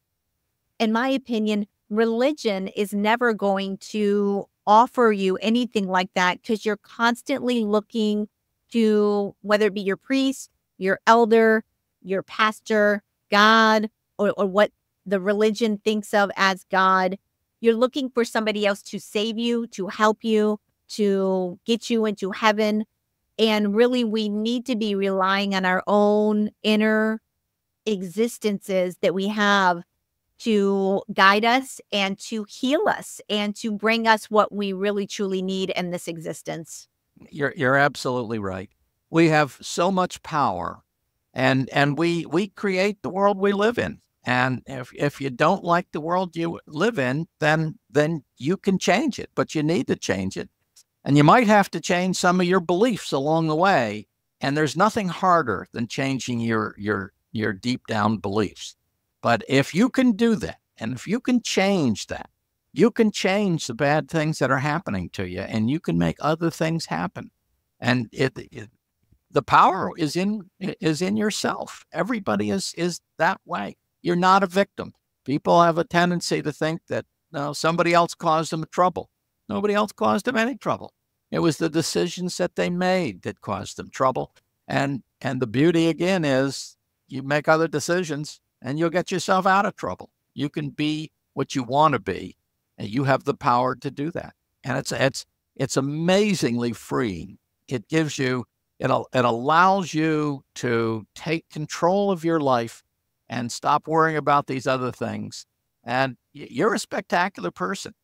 in my opinion, religion is never going to offer you anything like that, because you're constantly looking to, whether it be your priest, your elder, your pastor, God, or what the religion thinks of as God. You're looking for somebody else to save you, to help you, to get you into heaven. And really, we need to be relying on our own inner existences that we have to guide us and to heal us and to bring us what we really truly need in this existence. You're absolutely right. We have so much power, and we create the world we live in. And if you don't like the world you live in, then you can change it, but you need to change it. And you might have to change some of your beliefs along the way. And there's nothing harder than changing your deep down beliefs. But if you can do that, and if you can change that, you can change the bad things that are happening to you, and you can make other things happen. And the power is in yourself. Everybody is that way. You're not a victim. People have a tendency to think that somebody else caused them trouble. Nobody else caused them any trouble. It was the decisions that they made that caused them trouble. And the beauty again is you make other decisions and you'll get yourself out of trouble. You can be what you want to be, and you have the power to do that. And it's amazingly freeing. It gives you It allows you to take control of your life and stop worrying about these other things. And you're a spectacular person.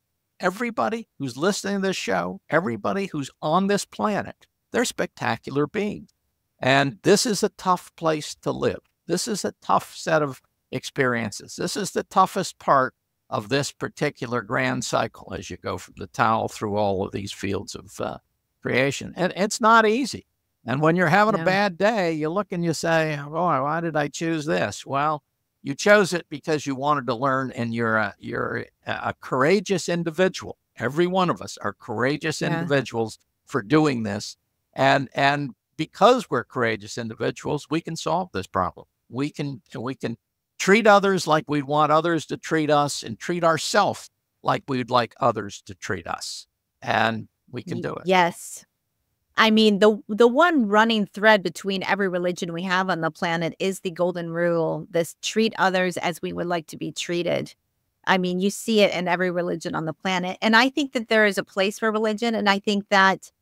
Everybody who's listening to this show, everybody who's on this planet, they're spectacular beings. And this is a tough place to live. This is a tough set of experiences. This is the toughest part of this particular grand cycle as you go from the towel through all of these fields of creation. And it's not easy. And when you're having a bad day, you look and you say, boy, why did I choose this? Well, you chose it because you wanted to learn, and you're a courageous individual. Every one of us are courageous individuals for doing this. And because we're courageous individuals, we can solve this problem. We can treat others like we'd want others to treat us, and treat ourselves like we'd like others to treat us. And we can do it. Yes. I mean, the one running thread between every religion we have on the planet is the golden rule, this treat others as we would like to be treated. I mean, you see it in every religion on the planet. And I think that there is a place for religion. And I think that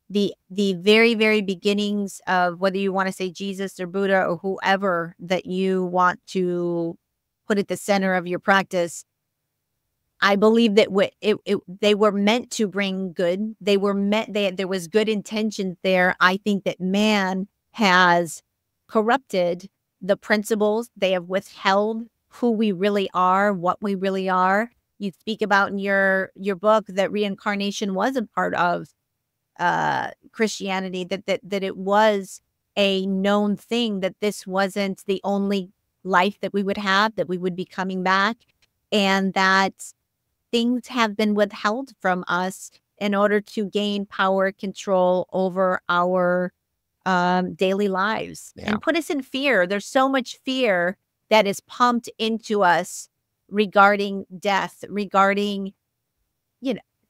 the very, very beginnings of, whether you want to say Jesus or Buddha or whoever that you want to put at the center of your practice, I believe that they were meant to bring good. There was good intentions there. I think that man has corrupted the principles. They have withheld who we really are, what we really are. You speak about in your book that reincarnation was a part of Christianity, that it was a known thing, that this wasn't the only life that we would have, that we would be coming back, and that things have been withheld from us in order to gain power, control over our daily lives and put us in fear. There's so much fear that is pumped into us regarding death, regarding,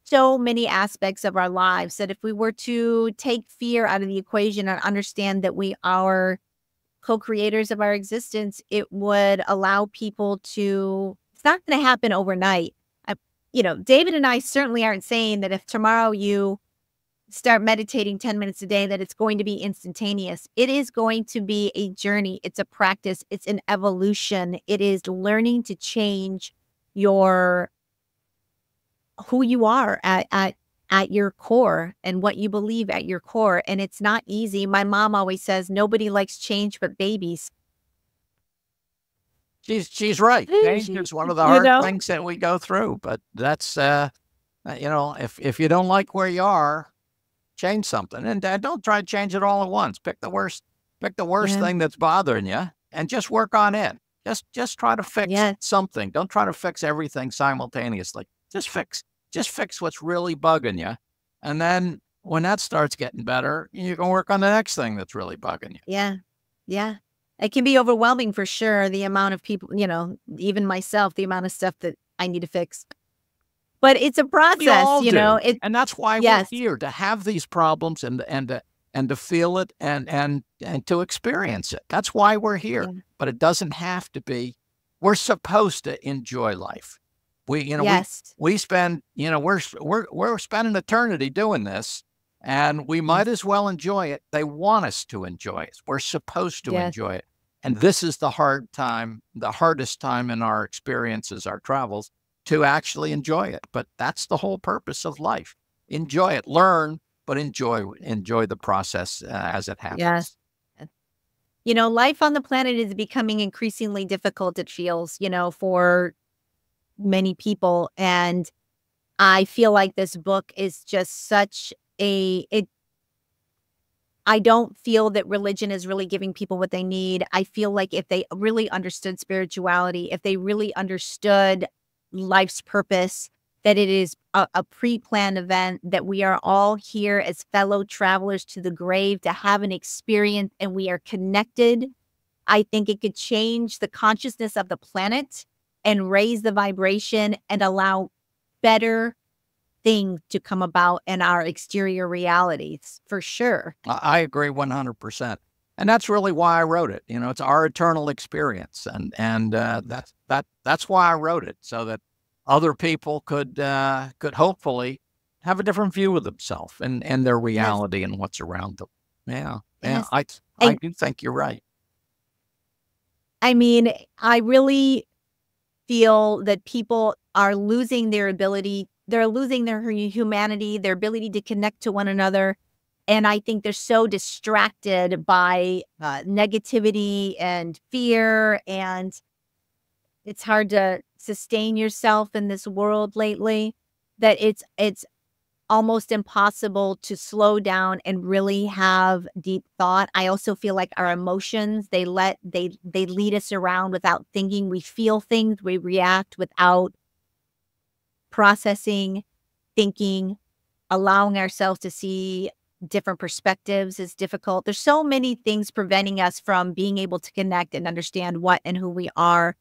so many aspects of our lives, that if we were to take fear out of the equation and understand that we are co-creators of our existence, it would allow people to, it's not going to happen overnight. David and I certainly aren't saying that if tomorrow you start meditating 10 minutes a day, that it's going to be instantaneous. It is going to be a journey. It's a practice. It's an evolution. It is learning to change who you are at your core and what you believe at your core. And it's not easy. My mom always says, nobody likes change but babies. She's right. Change is one of the hard things that we go through, but that's, if you don't like where you are, change something, and don't try to change it all at once. Pick the worst thing that's bothering you and just work on it. Just try to fix something. Don't try to fix everything simultaneously. Just fix what's really bugging you. And then when that starts getting better, you can work on the next thing that's really bugging you. Yeah. Yeah. It can be overwhelming for sure, the amount of people, even myself, the amount of stuff that I need to fix. But it's a process, and that's why we're here, to have these problems and to feel it and to experience it. That's why we're here. Yeah. But it doesn't have to be. We're supposed to enjoy life. We spend, we're spending eternity doing this, and we might as well enjoy it. They want us to enjoy it. We're supposed to enjoy it. And this is the hardest time in our experiences, our travels, to actually enjoy it. But that's the whole purpose of life. Enjoy it, learn, but enjoy the process as it happens. Yes. Life on the planet is becoming increasingly difficult, it feels, for many people. And I feel like this book is just such I don't feel that religion is really giving people what they need. I feel like if they really understood spirituality, if they really understood life's purpose, that it is a pre-planned event, that we are all here as fellow travelers to the grave to have an experience, and we are connected, I think it could change the consciousness of the planet and raise the vibration and allow better things to come about in our exterior realities, for sure. I agree 100%. And that's really why I wrote it. It's our eternal experience. And that's why I wrote it, so that other people could hopefully have a different view of themselves and their reality and what's around them. Yeah. Yeah, Yes. I do think you're right. I mean, I really feel that people are losing their ability. They're losing their humanity, their ability to connect to one another. And I think they're so distracted by negativity and fear. And it's hard to sustain yourself in this world lately that it's almost impossible to slow down and really have deep thought. I also feel like our emotions, they lead us around without thinking. We feel things, we react without processing, thinking, allowing ourselves to see different perspectives is difficult. There's so many things preventing us from being able to connect and understand what and who we are.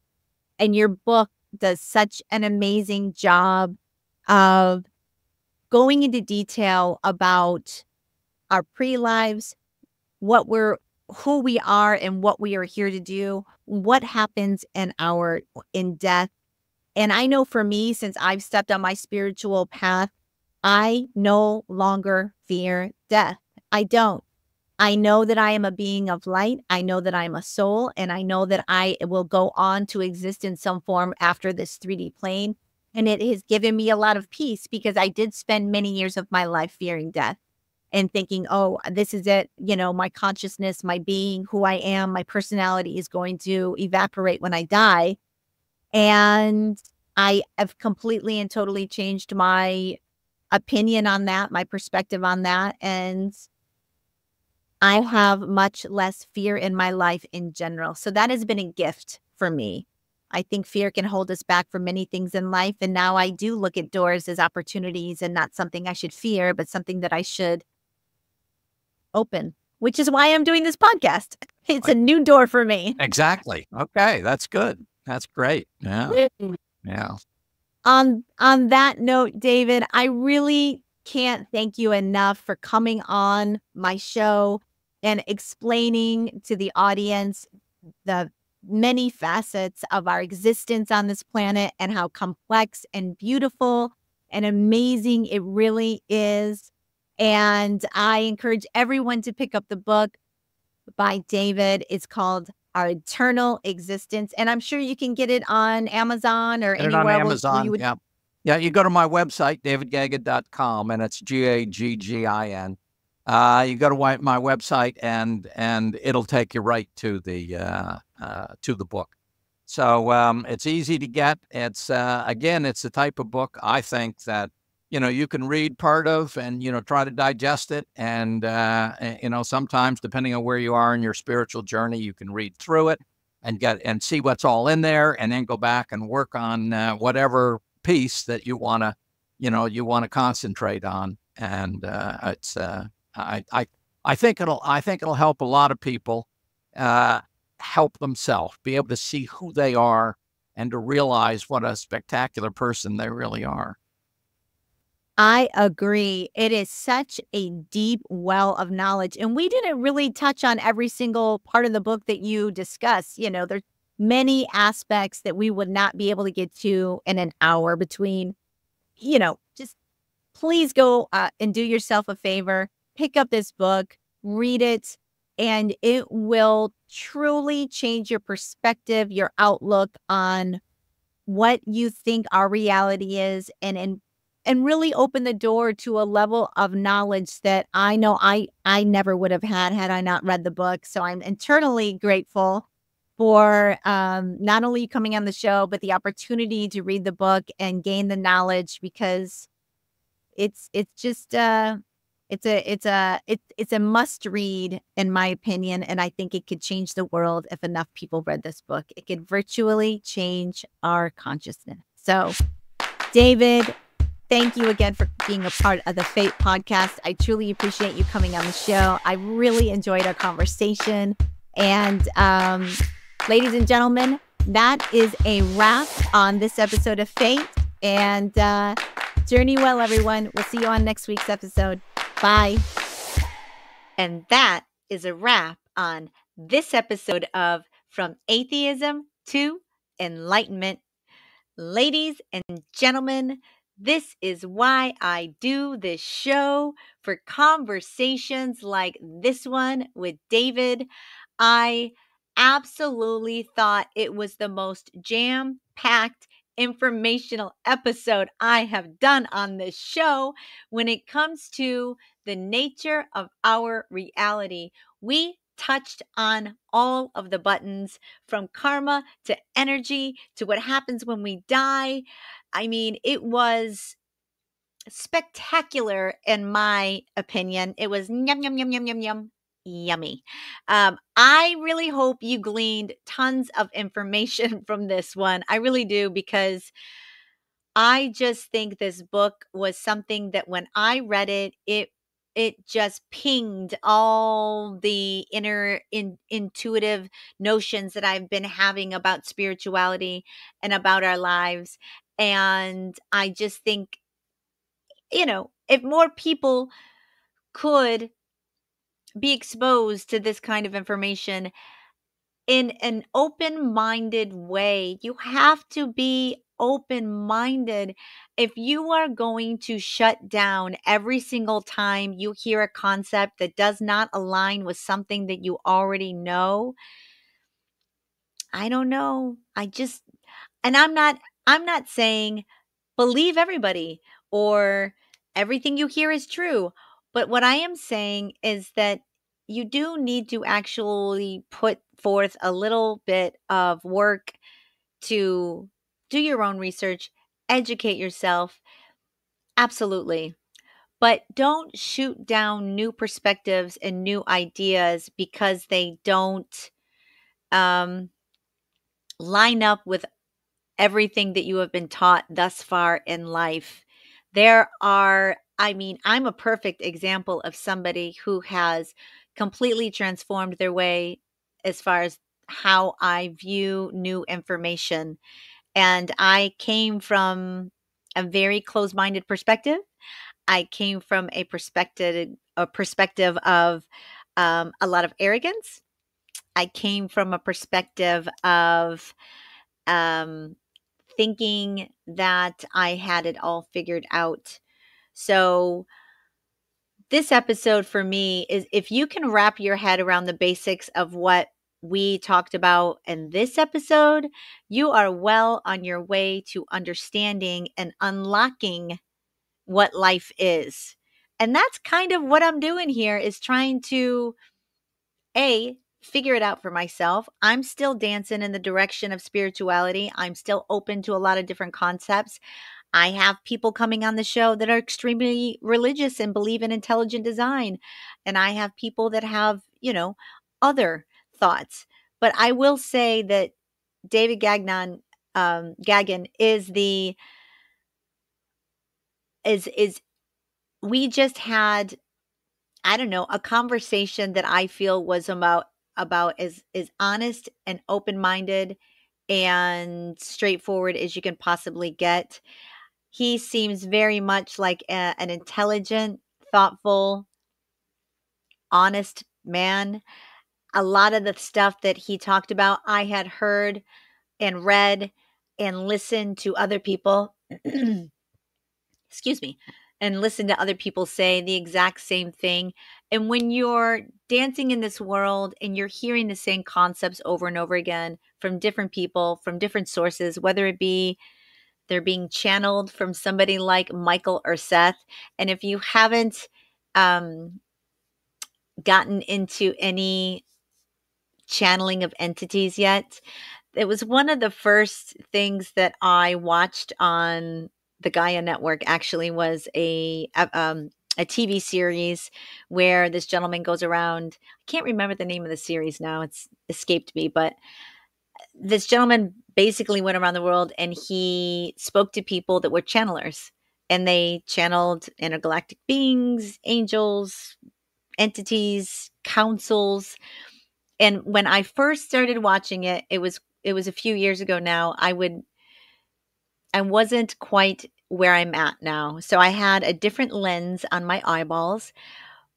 And your book does such an amazing job of going into detail about our pre-lives, who we are and what we are here to do, what happens in death. And I know for me, since I've stepped on my spiritual path, I no longer fear death. I don't. I know that I am a being of light. I know that I'm a soul, and I know that I will go on to exist in some form after this 3D plane. And it has given me a lot of peace because I did spend many years of my life fearing death and thinking, oh, this is it. You know, my consciousness, my being, who I am, my personality is going to evaporate when I die. And I have completely and totally changed my opinion on that, my perspective on that. And I have much less fear in my life in general. So that has been a gift for me. I think fear can hold us back from many things in life. And now I do look at doors as opportunities and not something I should fear, but something that I should open, which is why I'm doing this podcast. It's a new door for me. Exactly. Okay, that's good. That's great. Yeah. Yeah. On that note, David, I really can't thank you enough for coming on my show and explaining to the audience the many facets of our existence on this planet and how complex and beautiful and amazing it really is. And I encourage everyone to pick up the book by David. It's called Our Eternal Existence. And I'm sure you can get it on Amazon or Get it on anywhere where you Amazon. would. Yeah. Yeah. You go to my website, davidgaggin.com, and it's Gaggin. You go to my website and it'll take you right to the book. So it's easy to get. It's again, it's the type of book I think that you can read part of and try to digest it. And sometimes depending on where you are in your spiritual journey, you can read through it and see what's all in there, and then go back and work on whatever piece that you want to concentrate on. And it's I think it'll help a lot of people help themselves be able to see who they are and to realize what a spectacular person they really are. I agree. It is such a deep well of knowledge. And we didn't really touch on every single part of the book that you discuss. There's many aspects that we would not be able to get to in an hour between, just please go and do yourself a favor, pick up this book, read it, and it will truly change your perspective, your outlook on what you think our reality is, and really open the door to a level of knowledge that I know I never would have had I not read the book. So I'm internally grateful for not only you coming on the show, but the opportunity to read the book and gain the knowledge, because it's just it's a must read in my opinion, and I think it could change the world if enough people read this book. It could virtually change our consciousness. So, David, thank you again for being a part of the Fate podcast. I truly appreciate you coming on the show. I really enjoyed our conversation. And ladies and gentlemen, that is a wrap on this episode of Fate. And journey well, everyone. We'll see you on next week's episode. Bye. And that is a wrap on this episode of From Atheism to Enlightenment. Ladies and gentlemen, This is why I do this show, for conversations like this one with David. I absolutely thought it was the most jam-packed, informational episode I have done on this show when it comes to the nature of our reality. We touched on all of the buttons, from karma to energy to what happens when we die. I mean, it was spectacular in my opinion. It was yum, yum, yum, yum, yum, yum, yummy. I really hope you gleaned tons of information from this one. I really do, because I just think this book was something that when I read it, it just pinged all the intuitive notions that I've been having about spirituality and about our lives. And I just think, if more people could be exposed to this kind of information in an open-minded way. You have to be open-minded. If you are going to shut down every single time you hear a concept that does not align with something that you already know, I don't know. And I'm not saying believe everybody or everything you hear is true. But what I am saying is that you do need to actually put forth a little bit of work to do your own research, educate yourself. Absolutely. But don't shoot down new perspectives and new ideas because they don't um, line up with everything that you have been taught thus far in life. I mean, I'm a perfect example of somebody who has completely transformed their way as far as how I view new information. And I came from a very closed-minded perspective. I came from a perspective of a lot of arrogance. I came from a perspective of um, thinking that I had it all figured out. So, this episode for me is, if you can wrap your head around the basics of what we talked about in this episode, you are well on your way to understanding and unlocking what life is. And that's kind of what I'm doing here, is trying to figure it out for myself. I'm still dancing in the direction of spirituality. I'm still open to a lot of different concepts. I have people coming on the show that are extremely religious and believe in intelligent design. And I have people that have, other thoughts. But I will say that David Gaggin is we just had, I don't know, a conversation that I feel was about as honest and open-minded and straightforward as you can possibly get. He seems very much like an intelligent, thoughtful, honest man. A lot of the stuff that he talked about, I had heard and read and listened to other people, excuse me, and listened to other people say the exact same thing. And when you're dancing in this world and you're hearing the same concepts over and over again from different people, from different sources, whether it be they're being channeled from somebody like Michael or Seth. And if you haven't um, gotten into any channeling of entities yet, it was one of the first things that I watched on the Gaia Network. Actually, was a TV series where this gentleman goes around. I can't remember the name of the series now; it's escaped me. But this gentleman basically went around the world and he spoke to people that were channelers, and they channeled intergalactic beings, angels, entities, councils. And when I first started watching it, it was a few years ago now. I wasn't quite where I'm at now. So I had a different lens on my eyeballs,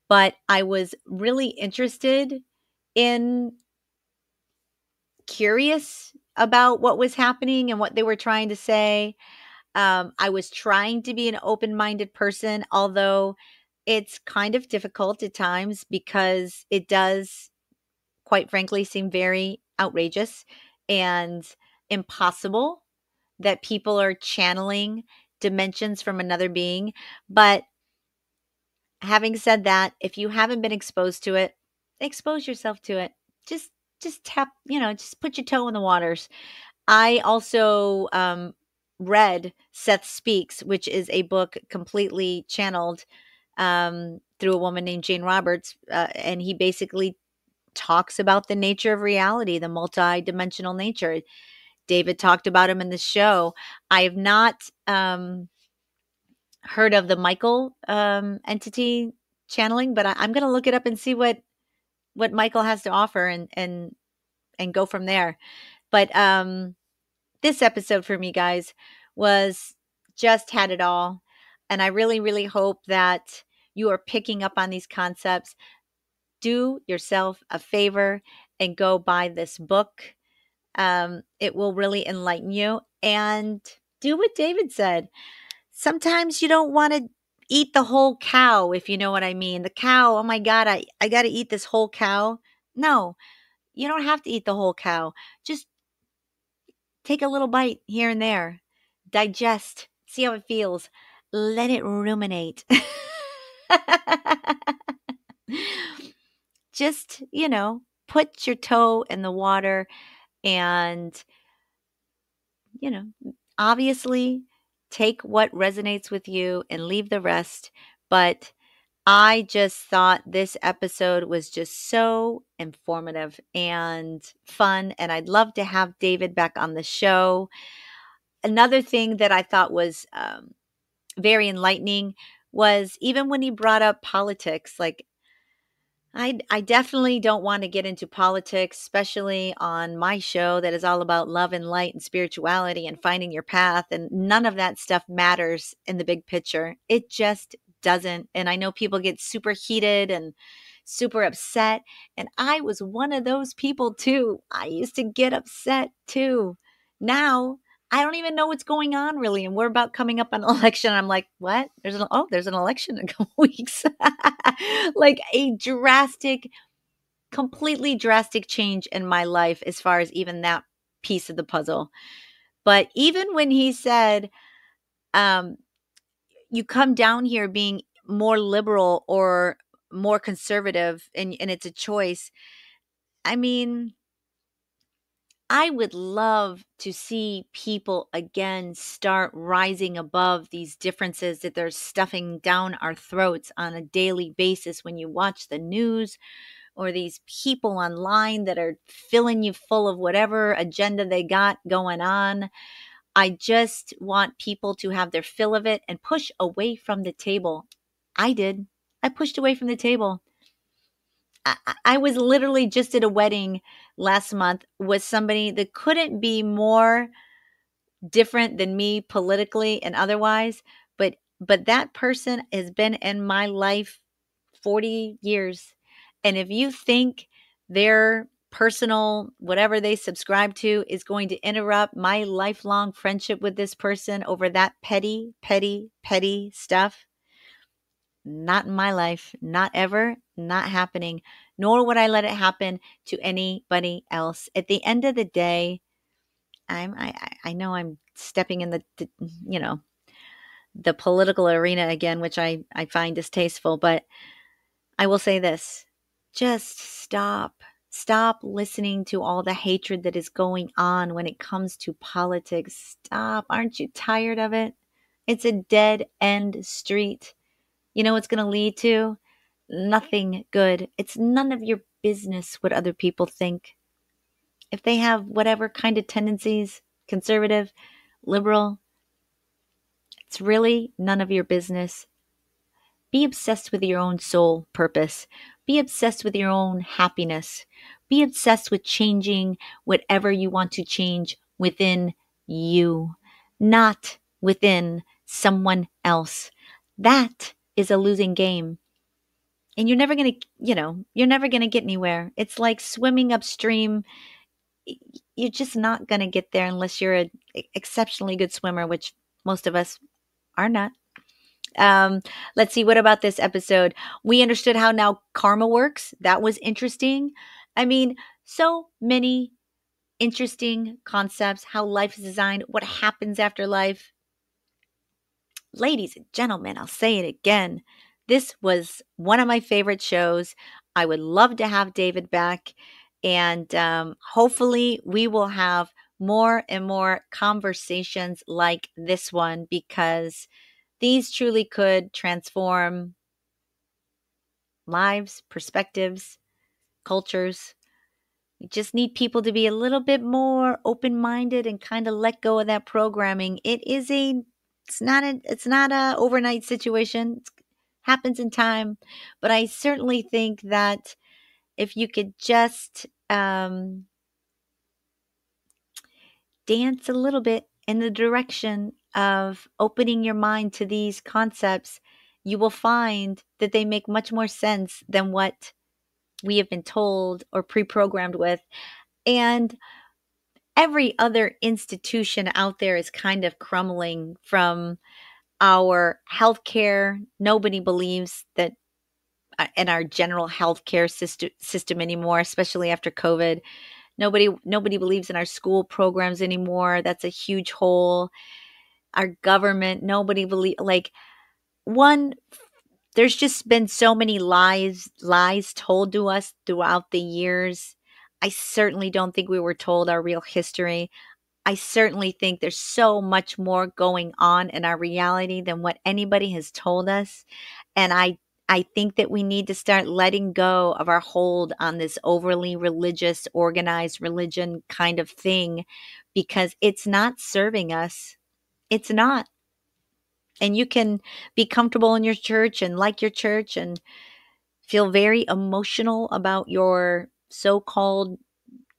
but I was really interested in, curious about what was happening and what they were trying to say. I was trying to be an open-minded person, although it's kind of difficult at times because it does, quite frankly, seem very outrageous and impossible that people are channeling dimensions from another being. But having said that, if you haven't been exposed to it, expose yourself to it. Just just tap, just put your toe in the waters. I also read Seth Speaks, which is a book completely channeled through a woman named Jane Roberts, and he basically talks about the nature of reality, the multi-dimensional nature. David talked about him in the show. I have not heard of the Michael entity channeling, but I'm going to look it up and see what Michael has to offer, and go from there. But this episode for me, guys, was just had it all, and I really, really hope that you are picking up on these concepts. Do yourself a favor and go buy this book. It will really enlighten you, and do what David said. Sometimes you don't want to eat the whole cow, if you know what I mean. The cow, oh my God, I got to eat this whole cow. No, you don't have to eat the whole cow. Just take a little bite here and there. Digest, see how it feels. Let it ruminate. Just, put your toe in the water and, you know, obviously take what resonates with you and leave the rest. But I just thought this episode was just so informative and fun. And I'd love to have David back on the show. Another thing that I thought was very enlightening was even when he brought up politics, like I definitely don't want to get into politics, especially on my show that is all about love and light and spirituality and finding your path. And none of that stuff matters in the big picture. It just doesn't. And I know people get super heated and super upset. And I was one of those people too. I used to get upset too. Now I don't even know what's going on really. And we're about coming up on an election. I'm like, what? There's an election in a couple weeks. Like a completely drastic change in my life as far as even that piece of the puzzle. But even when he said, um, you come down here being more liberal or more conservative and it's a choice. I mean, I would love to see people again start rising above these differences that they're stuffing down our throats on a daily basis when you watch the news or these people online that are filling you full of whatever agenda they got going on. I just want people to have their fill of it and push away from the table. I did. I pushed away from the table. I was literally just at a wedding last month with somebody that couldn't be more different than me politically and otherwise, but that person has been in my life 40 years. And if you think their personal whatever they subscribe to is going to interrupt my lifelong friendship with this person over that petty, petty, petty stuff, not in my life, not ever, not happening, nor would I let it happen to anybody else. At the end of the day, I know I'm stepping in the political arena again, which I find distasteful, but I will say this. Just stop. Stop listening to all the hatred that is going on when it comes to politics. Stop. Aren't you tired of it? It's a dead end street. You know what's going to lead to? Nothing good. It's none of your business what other people think. If they have whatever kind of tendencies, conservative, liberal, it's really none of your business. Be obsessed with your own soul purpose. Be obsessed with your own happiness. Be obsessed with changing whatever you want to change within you, not within someone else. That is a losing game. And you're never going to, you're never going to get anywhere. It's like swimming upstream. You're just not going to get there unless you're an exceptionally good swimmer, which Most of us are not. Let's see. What about this episode? We understood how now karma works. That was interesting. I mean, so many interesting concepts, how life is designed, what happens after life. Ladies and gentlemen, I'll say it again. This was one of my favorite shows. I would love to have David back. And hopefully, we will have more and more conversations like this one, because these truly could transform lives, perspectives, cultures. We just need people to be a little bit more open-minded and kind of let go of that programming. It's not a overnight situation. It happens in time, but I certainly think that if you could just dance a little bit in the direction of opening your mind to these concepts, you will find that they make much more sense than what we have been told or pre-programmed with. And every other institution out there is kind of crumbling, from our healthcare. Nobody believes that in our general healthcare system anymore, especially after COVID. Nobody believes in our school programs anymore. That's a huge hole. Our government, nobody believe like one there's just been so many lies told to us throughout the years. I certainly don't think we were told our real history. I certainly think there's so much more going on in our reality than what anybody has told us. And I think that we need to start letting go of our hold on this overly religious, organized religion kind of thing, because it's not serving us. It's not. And you can be comfortable in your church and like your church and feel very emotional about your so-called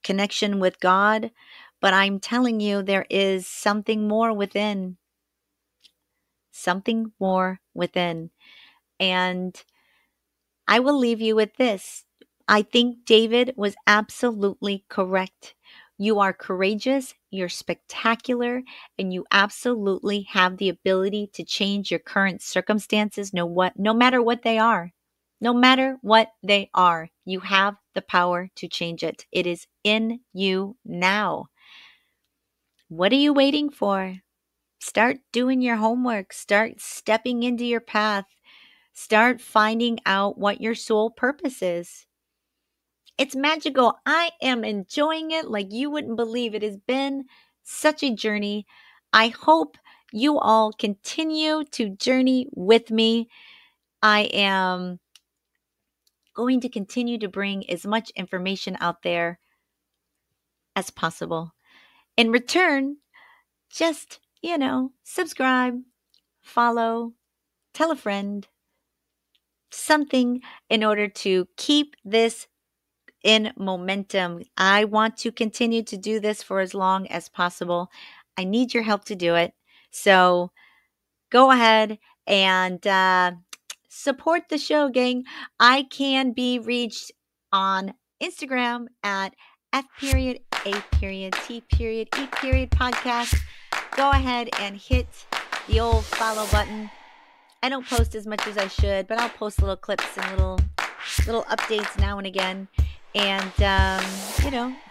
connection with God. But I'm telling you, there is something more within, something more within. And I will leave you with this. I think David was absolutely correct. You are courageous, you're spectacular, and you absolutely have the ability to change your current circumstances, no matter what they are. No matter what they are, you have the power to change it. It is in you now. What are you waiting for? Start doing your homework. Start stepping into your path. Start finding out what your soul purpose is. It's magical. I am enjoying it like you wouldn't believe. It has been such a journey. I hope you all continue to journey with me. I am going to continue to bring as much information out there as possible. In return, just, subscribe, follow, tell a friend, something in order to keep this in momentum. I want to continue to do this for as long as possible. I need your help to do it. So go ahead and support the show, gang. I can be reached on Instagram at F period, A period, T period, E period podcast. Go ahead and hit the old follow button. I don't post as much as I should, but I'll post little clips and little updates now and again. And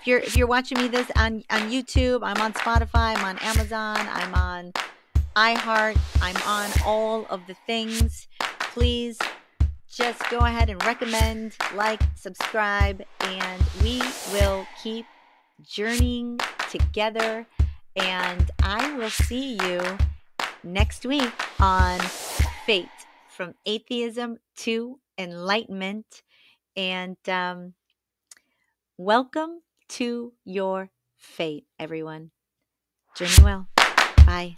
if you're watching me this on YouTube, I'm on Spotify, I'm on Amazon, I'm on iHeart, I'm on all of the things. Please just go ahead and recommend, like, subscribe, and we will keep journeying together. And I will see you next week on Fate, from Atheism to Enlightenment. And welcome to your fate, everyone. Journey well. Bye.